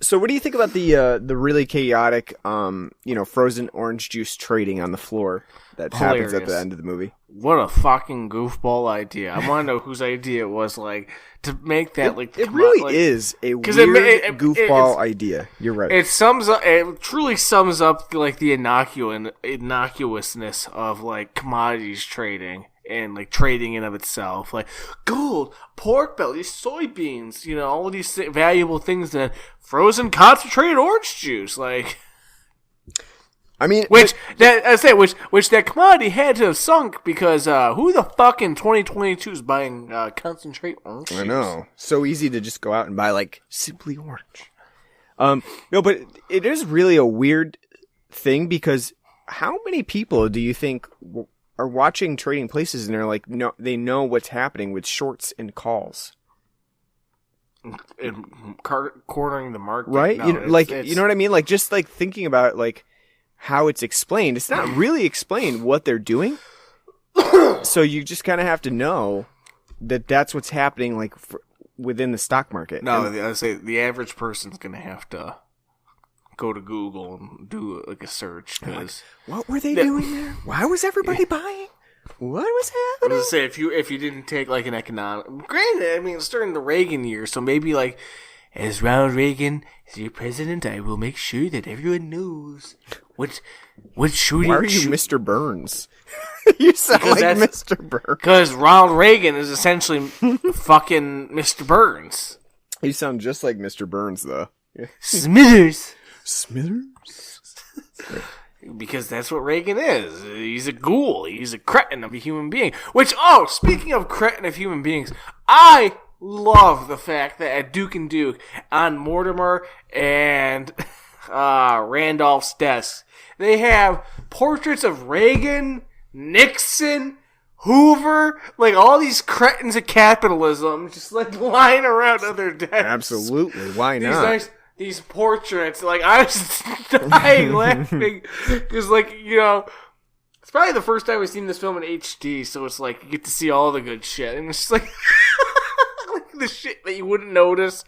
So what do you think about the really chaotic, frozen orange juice trading on the floor that happens at the end of the movie? What a fucking goofball idea! I want to know whose idea it was, like, to make that It really is a weird goofball idea. You're right. It truly sums up like the innocuousness of like commodities trading. And like trading in of itself, like gold, pork belly, soybeans, all of these valuable things that frozen concentrated orange juice, like. I mean, which that commodity had to have sunk because who the fuck in 2022 is buying concentrate orange juice? I know, so easy to just go out and buy like Simply Orange. No, but it is really a weird thing because how many people do you think are watching Trading Places and they're like, no, they know what's happening with shorts and calls? Cornering the market, right? No, you know what I mean? Like, just like thinking about like how it's explained. It's not really explained what they're doing, so you just kind of have to know that that's what's happening, like within the stock market. No, I say the average person's gonna have to go to Google and do like a search because what were they doing there? Why was everybody buying? What was I happening? was gonna say if you didn't take like an economic, granted, I mean it's during the Reagan years, so maybe like as Ronald Reagan is your president, I will make sure that everyone knows what shooting. Why are you Mr. Burns? You sound like Mr. Burns. Because Ronald Reagan is essentially fucking Mr. Burns. You sound just like Mr. Burns, though. Smithers. Because that's what Reagan is. He's a ghoul. He's a cretin of a human being. Which, speaking of cretin of human beings, I love the fact that at Duke and Duke, on Mortimer and Randolph's desk, they have portraits of Reagan, Nixon, Hoover, like all these cretins of capitalism just like lying around on their desks. Absolutely. Why not? These portraits, like, I was dying laughing, because, like, you know, it's probably the first time we've seen this film in HD, so it's like, you get to see all the good shit, and it's just like, like the shit that you wouldn't notice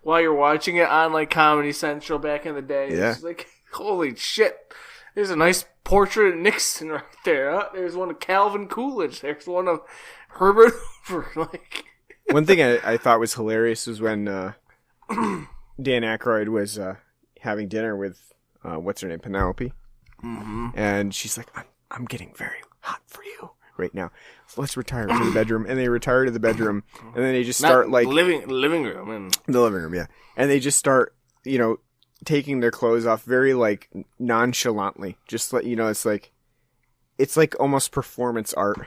while you're watching it on, like, Comedy Central back in the day. Yeah. It's like, holy shit, there's a nice portrait of Nixon right there, huh? There's one of Calvin Coolidge, there's one of Herbert Hoover, like. One thing I thought was hilarious was when, Dan Aykroyd was having dinner with what's her name, Penelope, and she's like, "I'm getting very hot for you right now. So let's retire to the bedroom." And they retire to the bedroom, and then they just start like living room and the living room, yeah. And they just start, you know, taking their clothes off very like nonchalantly, just like, you know, it's like almost performance art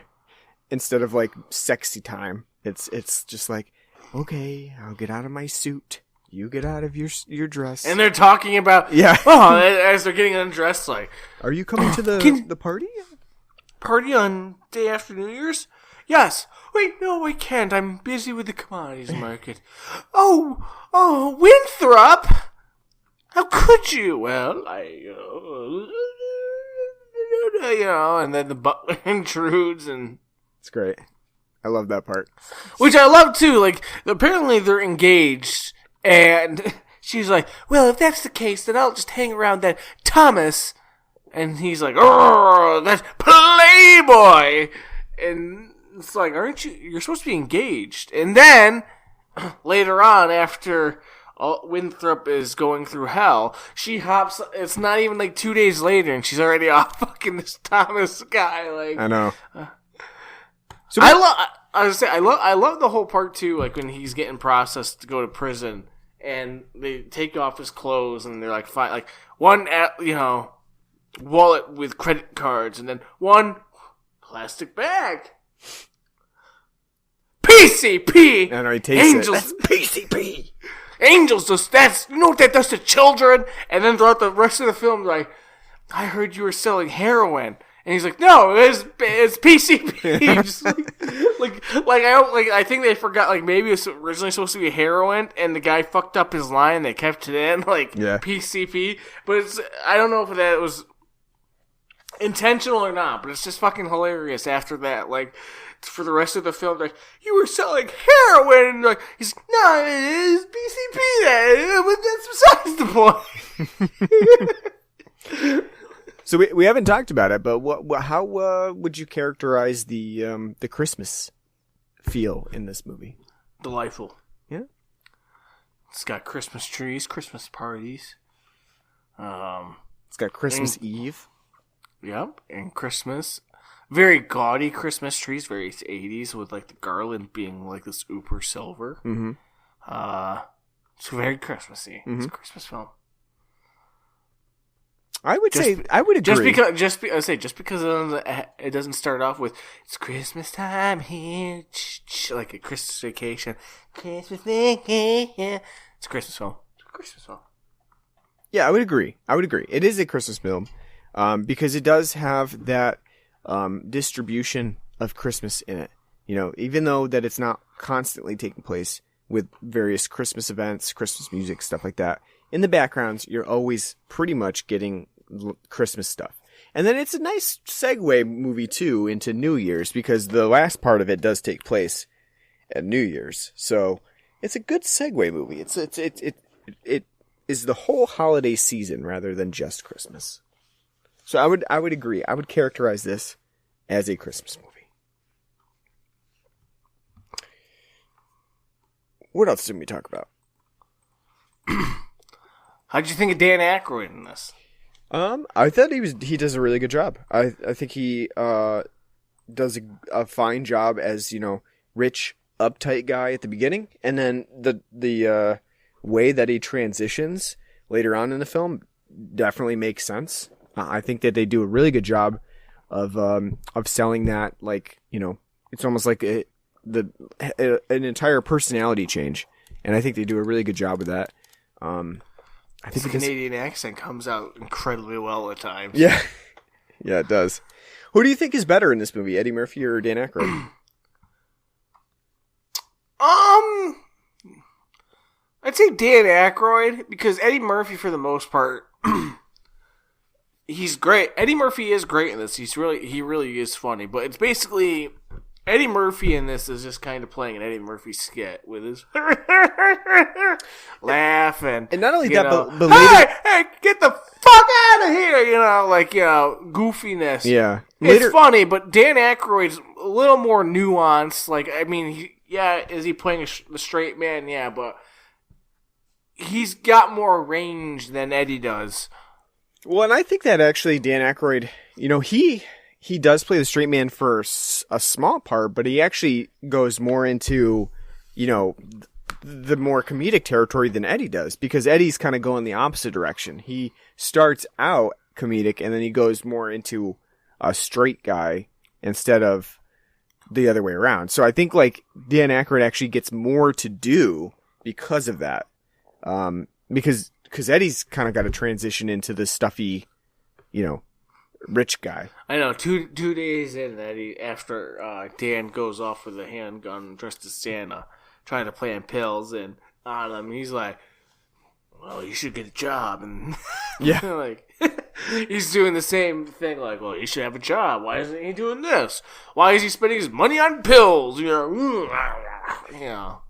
instead of like sexy time. It's just like, okay, I'll get out of my suit. You get out of your dress. And they're talking about, as they're getting undressed, like, are you coming to the party? Party on day after New Year's? Yes. Wait, no, I can't. I'm busy with the commodities market. Oh, Winthrop! How could you? Well, and then the butler intrudes and... It's great. I love that part. Which I love, too. Like, apparently they're engaged... And she's like, well, if that's the case, then I'll just hang around that Thomas. And he's like, oh, that's Playboy. And it's like, you're supposed to be engaged. And then, later on, after Winthrop is going through hell, she hops, it's not even like 2 days later, and she's already off fucking this Thomas guy. Like, I know. So I love the whole part too, like when he's getting processed to go to prison, and they take off his clothes, and they're like, one, wallet with credit cards, and then one plastic bag. PCP. And he takes Angels. That's PCP. Angels. You know what that does to children? And then throughout the rest of the film, like, I heard you were selling heroin. And he's like, no, it's PCP. Just I think they forgot, like, maybe it was originally supposed to be heroin, and the guy fucked up his line, they kept it in, PCP. But I don't know if that was intentional or not, but it's just fucking hilarious after that. Like, for the rest of the film, like, you were selling heroin, and like, he's like, no, it's PCP then, but that's besides the point. So we haven't talked about it, but how would you characterize the Christmas feel in this movie? Delightful. Yeah. It's got Christmas trees, Christmas parties. It's got Christmas Eve. Yep, and Christmas. Very gaudy Christmas trees, very 80s, with like the garland being like this ooper silver. Mm-hmm. It's very Christmassy. Mm-hmm. It's a Christmas film. I would agree. Just because it doesn't start off with "It's Christmas time here," like a Christmas vacation. Christmas vacation. It's a Christmas film. Yeah, I would agree. It is a Christmas film. because it does have that distribution of Christmas in it. You know, even though that it's not constantly taking place with various Christmas events, Christmas music, stuff like that, in the backgrounds, you're always pretty much getting Christmas stuff. And then it's a nice segue movie, too, into New Year's, because the last part of it does take place at New Year's. So it's a good segue movie. It is the whole holiday season rather than just Christmas. So I would agree. I would characterize this as a Christmas movie. What else did we talk about? How'd you think of Dan Aykroyd in this? I thought he does a really good job. I think he does a fine job as, you know, rich, uptight guy at the beginning, and then the way that he transitions later on in the film definitely makes sense. I think that they do a really good job of selling that, like, you know, it's almost like an entire personality change, and I think they do a really good job with that. I think the Canadian accent comes out incredibly well at times. Yeah, yeah, it does. Who do you think is better in this movie, Eddie Murphy or Dan Aykroyd? I'd say Dan Aykroyd, because Eddie Murphy, for the most part, he's great. Eddie Murphy is great in this. He really is funny. But it's basically Eddie Murphy in this is just kind of playing an Eddie Murphy skit with his laugh and not only that, know, but later, hey, get the fuck out of here! You know, like, you know, goofiness. Yeah, It's funny, but Dan Aykroyd's a little more nuanced. Like, I mean, is he playing the straight man? Yeah, but he's got more range than Eddie does. Well, and I think that actually Dan Aykroyd, you know, he does play the straight man for a small part, but he actually goes more into, you know, the more comedic territory than Eddie does, because Eddie's kind of going the opposite direction. He starts out comedic and then he goes more into a straight guy instead of the other way around. So I think, like, Dan Aykroyd actually gets more to do because of that. Because Eddie's kind of got to transition into the stuffy, you know, rich guy. I know. Two days in, after Dan goes off with a handgun dressed as Santa, trying to plant pills and on him, he's like, "Well, you should get a job," and yeah, like he's doing the same thing. Like, "Well, you should have a job. Why isn't he doing this? Why is he spending his money on pills?" You know.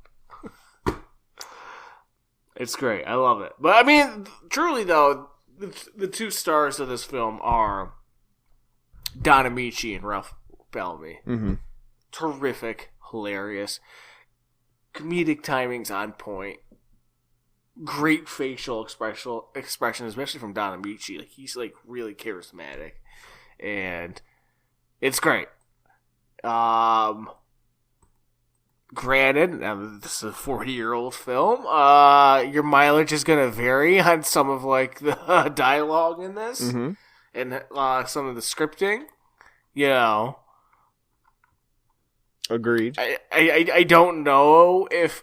It's great. I love it. But I mean, truly though, the two stars of this film are Don Amici and Ralph Bellamy. Mm-hmm. Terrific, hilarious, comedic timing's on point. Great facial expression, especially from Don Amici. Like, he's like really charismatic, and it's great. Granted, now this is a 40-year-old film. Your mileage is going to vary on some of, like, the dialogue in this, mm-hmm. and some of the scripting. You know, agreed. I don't know if,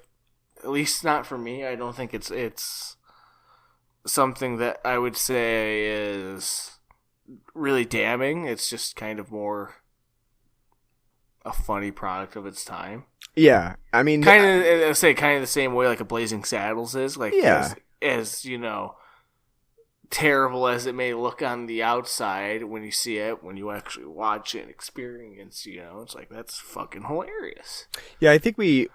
at least not for me, I don't think it's something that I would say is really damning. It's just kind of more a funny product of its time. Yeah, I mean, kind of the same way like a Blazing Saddles is. Like, yeah, as you know, terrible as it may look on the outside when you see it, when you actually watch it and experience, you know, it's like, that's fucking hilarious. Yeah, I think we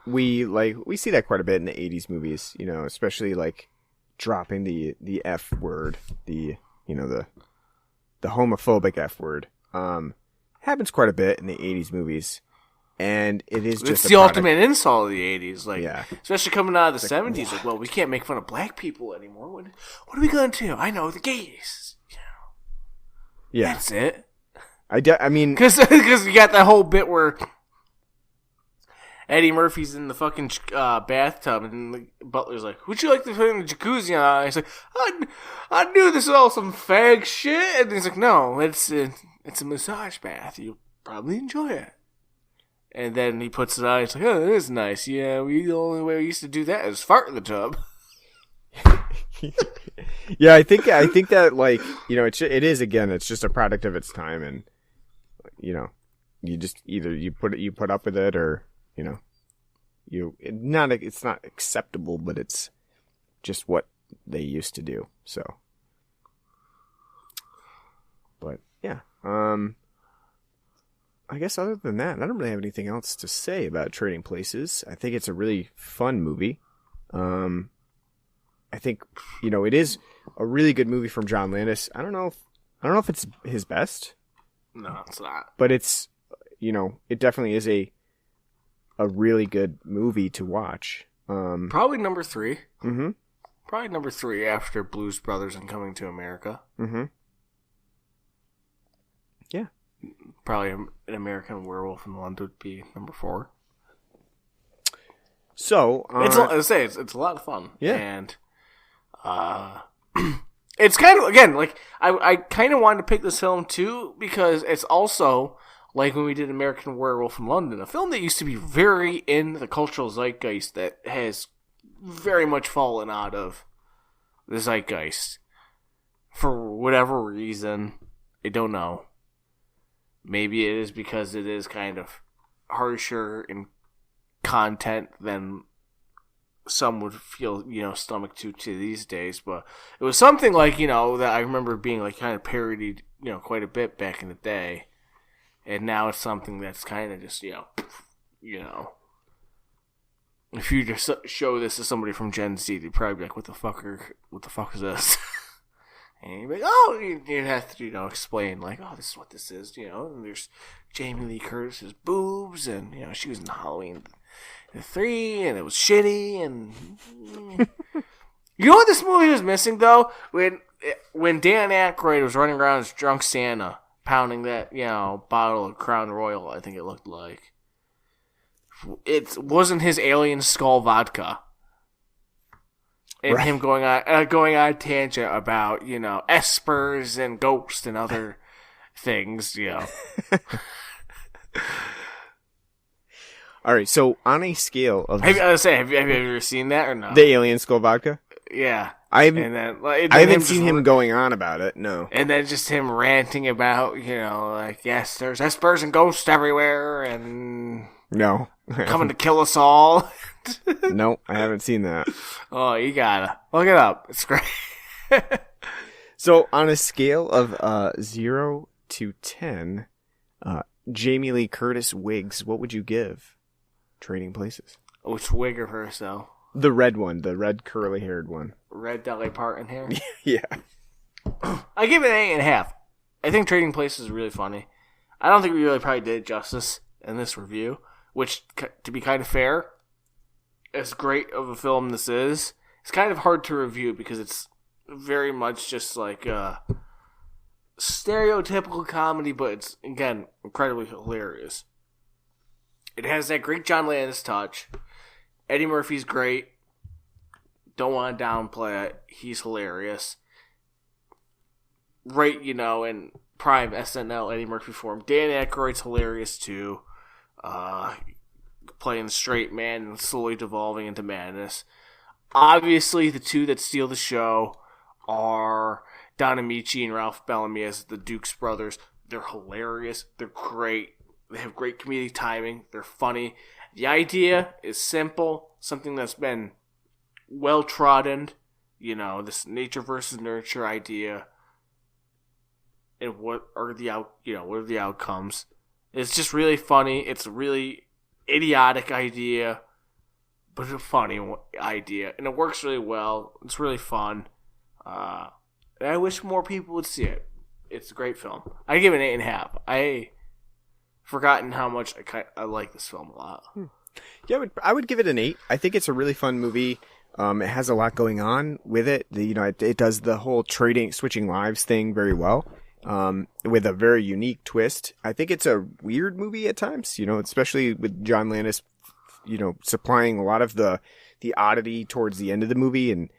see that quite a bit in the 80s movies, you know, especially like dropping the F word, the homophobic F word. Happens quite a bit in the 80s movies. And it is just it's the ultimate insult of the 80s, like, yeah. Especially coming out of the 70s. Like, well, we can't make fun of black people anymore. What are we going to do? I know, the gays. You know. Yeah, that's it. I mean, because you got that whole bit where Eddie Murphy's in the fucking bathtub, and the butler's like, "Would you like to put in the jacuzzi?" And he's like, "I knew this was all some fag shit." And he's like, "No, it's a massage bath. You'll probably enjoy it." And then he puts it on. He's like, "Oh, that is nice. Yeah, the only way we used to do that is fart in the tub." Yeah, I think that, like, you know, it is, again, it's just a product of its time, and, you know, you just either you put up with it, or, you know, it's not acceptable, but it's just what they used to do. So, but yeah, I guess other than that, I don't really have anything else to say about Trading Places. I think it's a really fun movie. I think, you know, it is a really good movie from John Landis. I don't know if it's his best. No, it's not. But it's, you know, it definitely is a really good movie to watch. Probably number 3. Mm-hmm. Probably number 3 after Blues Brothers and Coming to America. Mm-hmm. Yeah. Probably An American Werewolf in London would be number 4. So it's a lot of fun. Yeah. And it's kind of, again, like I kind of wanted to pick this film too because it's also like when we did American Werewolf in London, a film that used to be very in the cultural zeitgeist that has very much fallen out of the zeitgeist for whatever reason. I don't know. Maybe it is because it is kind of harsher in content than some would feel, you know, stomach to these days, but it was something like, you know, that I remember being like kind of parodied, you know, quite a bit back in the day, and now it's something that's kind of just, you know, if you just show this to somebody from Gen Z, they'd probably be like, what the fuck is this? And you'd be like, oh, you have to, you know, explain, like, oh, this is what this is, you know, and there's Jamie Lee Curtis's boobs, and, you know, she was in Halloween 3, and it was shitty, and... You know what this movie was missing, though? When Dan Aykroyd was running around as drunk Santa, pounding that, you know, bottle of Crown Royal, I think it looked like. It wasn't his alien skull vodka. And right. Him going on a tangent about, you know, espers and ghosts and other things, you know. All right, so on a scale of... Have you ever seen that or no? The Alien Skull Vodka? Yeah. I haven't seen him going on about it, no. And then just him ranting about, you know, like, yes, there's espers and ghosts everywhere, and... No. coming to kill us all. No, I haven't seen that. Oh, you gotta. Look it up. It's great. So, on a scale of 0 to 10, Jamie Lee Curtis wigs, what would you give Trading Places? Which wig of hers, though? The red one, the red curly-haired one. Red Dolly Parton hair? Yeah. I give it an 8.5. I think Trading Places is really funny. I don't think we really probably did it justice in this review, which, to be kind of fair, as great of a film this is, it's kind of hard to review because it's very much just like a stereotypical comedy, but it's, again, incredibly hilarious. It has that great John Landis touch. Eddie Murphy's great. Don't want to downplay it. He's hilarious. Right, you know, in prime SNL Eddie Murphy form. Dan Aykroyd's hilarious too. Playing the straight man and slowly devolving into madness. Obviously, the two that steal the show are Don Amici and Ralph Bellamy as the Dukes brothers. They're hilarious. They're great. They have great comedic timing. They're funny. The idea is simple. Something that's been well trodden. You know, this nature versus nurture idea. And what are the outcomes? It's just really funny. It's a really idiotic idea, but a funny idea, and it works really well. It's really fun. And I wish more people would see it. It's a great film. I give it an 8.5. I forgotten how much I like this film a lot. Yeah, I would give it an 8. I think it's a really fun movie. It has a lot going on with it. It does the whole switching lives thing very well. With a very unique twist. I think it's a weird movie at times, you know, especially with John Landis, you know, supplying a lot of the oddity towards the end of the movie and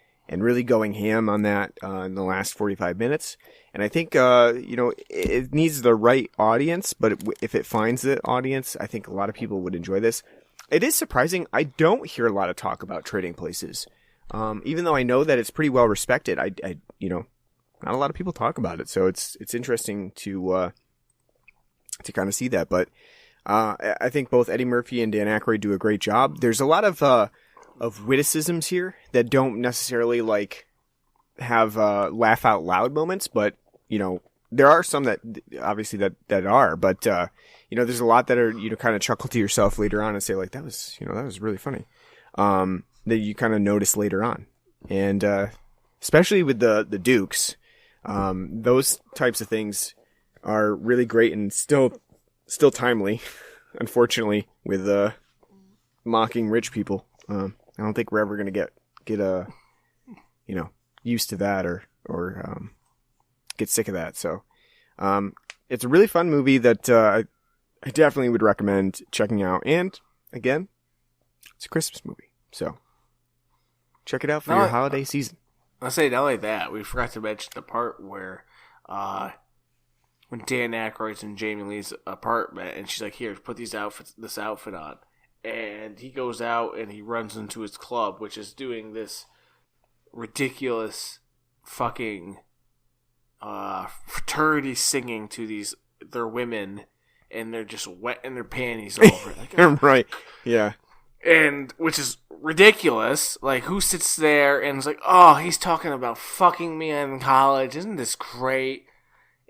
really going ham on that in the last 45 minutes. And I think, you know, it needs the right audience, but if it finds the audience, I think a lot of people would enjoy this. It is surprising. I don't hear a lot of talk about Trading Places. Even though I know that it's pretty well respected, I not a lot of people talk about it, so it's interesting to kind of see that. But I think both Eddie Murphy and Dan Aykroyd do a great job. There's a lot of witticisms here that don't necessarily like have laugh out loud moments, but there are some that obviously that are. But there's a lot that are kind of chuckle to yourself later on and say like that was really funny. That you kind of notice later on, and especially with the Dukes. Those types of things are really great and still timely, unfortunately, with mocking rich people. I don't think we're ever going to get used to that or get sick of that. So it's a really fun movie that I definitely would recommend checking out. And again, it's a Christmas movie, so check it out for your holiday season. I'll say not only that, we forgot to mention the part where when Dan Aykroyd's in Jamie Lee's apartment and she's like, here, put this outfit on. And he goes out and he runs into his club, which is doing this ridiculous fucking fraternity singing to their women, and they're just wetting their panties over. Like, right, yeah. And which is ridiculous. Like, who sits there and is like, oh, he's talking about fucking me in college. Isn't this great?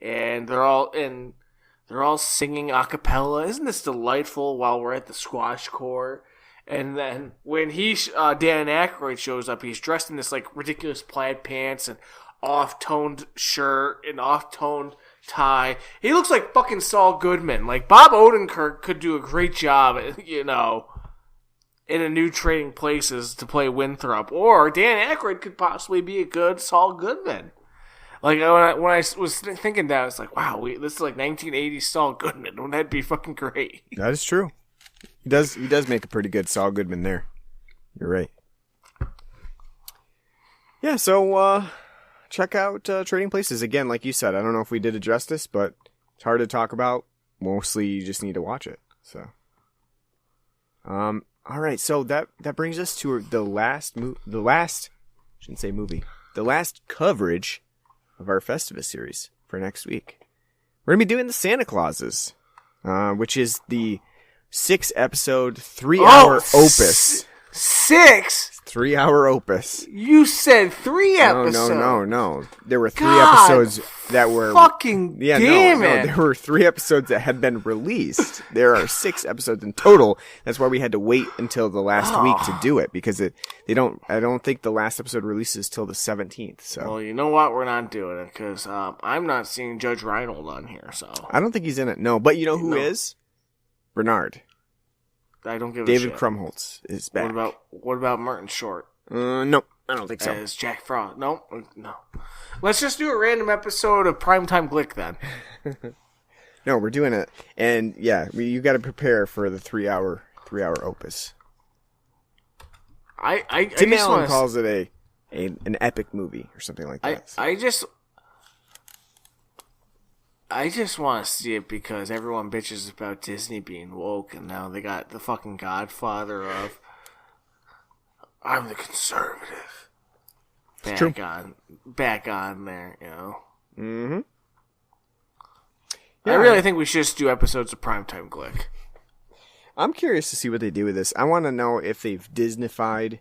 And they're all singing a cappella. Isn't this delightful while we're at the squash court? And then when Dan Aykroyd shows up, he's dressed in this like ridiculous plaid pants and off-toned shirt and off-toned tie. He looks like fucking Saul Goodman. Like, Bob Odenkirk could do a great job, in a New Trading Places to play Winthrop, or Dan Aykroyd could possibly be a good Saul Goodman. Like, when I was thinking that, I was like, wow, this is like 1980s Saul Goodman. Wouldn't that be fucking great? That is true. He does make a pretty good Saul Goodman there. You're right. Yeah, so check out Trading Places. Again, like you said, I don't know if we did it justice, but it's hard to talk about. Mostly you just need to watch it. So, all right, so that brings us to the last coverage of our Festivus series for next week. We're going to be doing the Santa Clauses, which is the 6-episode, 3-hour opus. 6? 3-hour opus. You said 3 episodes. No. There were 3 episodes that were... Fucking damn it. There were 3 episodes that had been released. There are 6 episodes in total. That's why we had to wait until the last week to do it, because I don't think the last episode releases till the 17th. So. Well, you know what? We're not doing it, because I'm not seeing Judge Reinhold on here, so... I don't think he's in it, no. But you know who is? Bernard. I don't give David a shit. Krumholtz is back. What about Martin Short? No, I don't think so. As Jack Frost? No. Let's just do a random episode of Primetime Glick then. No, we're doing it, and yeah, you got to prepare for the 3-hour opus. Tim Allen calls it an epic movie or something like that. I just want to see it because everyone bitches about Disney being woke, and now they got the fucking Godfather of I'm the conservative back on there, Mm-hmm. Yeah. I really think we should just do episodes of Primetime Glick. I'm curious to see what they do with this. I want to know if they've Disneyfied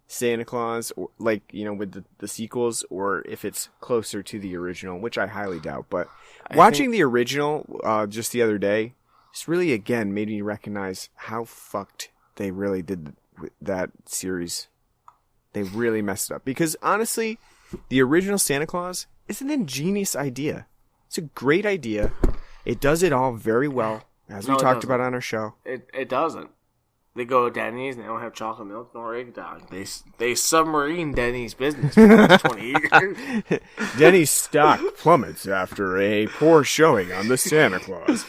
Santa Claus, or with the sequels, or if it's closer to the original, which I highly doubt. But watching the original just the other day, just really again made me recognize how fucked they really did that series. They really messed it up, because honestly, the original Santa Claus is an ingenious idea. It's a great idea. It does it all very well, as we talked about on our show. It doesn't. They go to Denny's and they don't have chocolate milk nor egg dog. They submarine Denny's business for the last 20 years. Denny's stock plummets after a poor showing on the Santa Claus.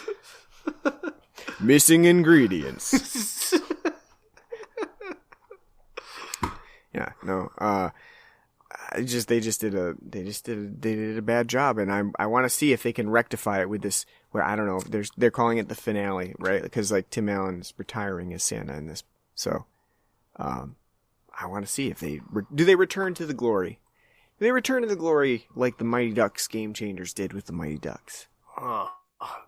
Missing ingredients. Yeah, no. They did a bad job, and I want to see if they can rectify it with this. Where I don't know, they're calling it the finale, right? Because like Tim Allen's retiring as Santa in this, so I I want to see if do they return to the glory. Do they return to the glory like the Mighty Ducks Game Changers did with the Mighty Ducks?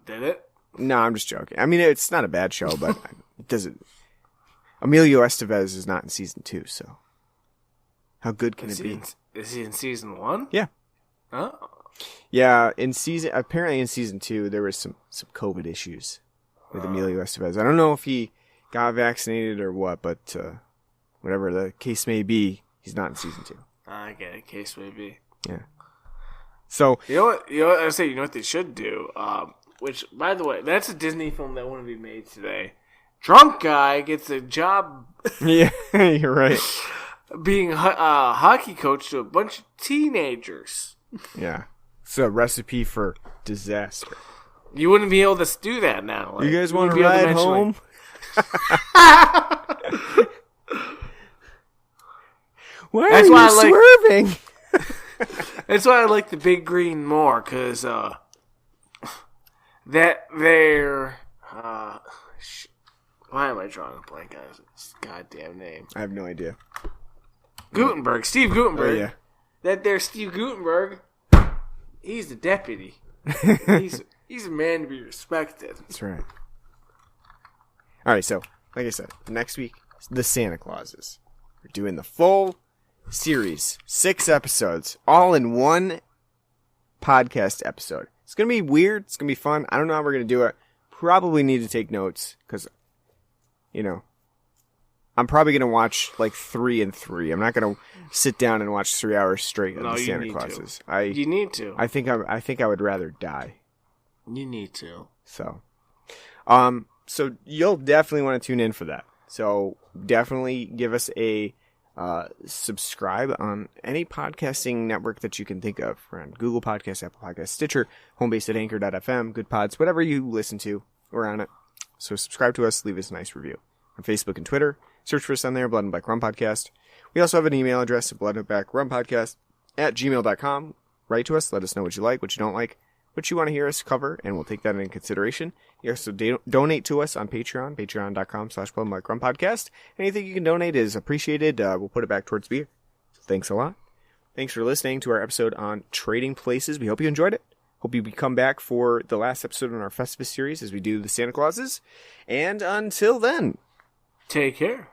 Did it? No, I'm just joking. I mean, it's not a bad show, but it doesn't. Emilio Estevez is not in season 2, so how good can it be? Is he in season 1? Yeah. Oh. Yeah, apparently in season 2 there was some COVID issues with Emilio Estevez. I don't know if he got vaccinated or what, but whatever the case may be, he's not in season 2. I get it. Case may be. Yeah. So you know what I say. You know what they should do. Which, by the way, that's a Disney film that wouldn't be made today. Drunk guy gets a job. Yeah, you're right. Being a hockey coach to a bunch of teenagers. Yeah. It's a recipe for disaster. You wouldn't be able to do that now. You guys want to ride home? Why are you swerving? That's why I like the Big Green more, because that they're why am I drawing a blank on his goddamn name? I have no idea. Gutenberg, Steve Gutenberg. Oh, yeah. That there Steve Gutenberg, he's the deputy. he's a man to be respected. That's right. All right, so like I said, next week the Santa Clauses. We're doing the full series, 6 episodes, all in one podcast episode. It's going to be weird. It's going to be fun. I don't know how we're going to do it. Probably need to take notes because, I'm probably going to watch like 3 and 3. I'm not going to sit down and watch 3 hours straight of the Santa Clauses. You need to. I think I would rather die. You need to. So you'll definitely want to tune in for that. So definitely give us a subscribe on any podcasting network that you can think of. We're on Google Podcasts, Apple Podcasts, Stitcher, home base at anchor.fm, Good Pods, whatever you listen to, we're on it. So subscribe to us, leave us a nice review. On Facebook and Twitter, search for us on there, Blood and Black Rum Podcast. We also have an email address at bloodandblackrumpodcast@gmail.com. Write to us, let us know what you like, what you don't like, what you want to hear us cover, and we'll take that into consideration. You also donate to us on Patreon, patreon.com/bloodandblackrumpodcast. Anything you can donate is appreciated. We'll put it back towards beer. So thanks a lot. Thanks for listening to our episode on Trading Places. We hope you enjoyed it. Hope you come back for the last episode in our Festivus series as we do the Santa Clauses. And until then, take care.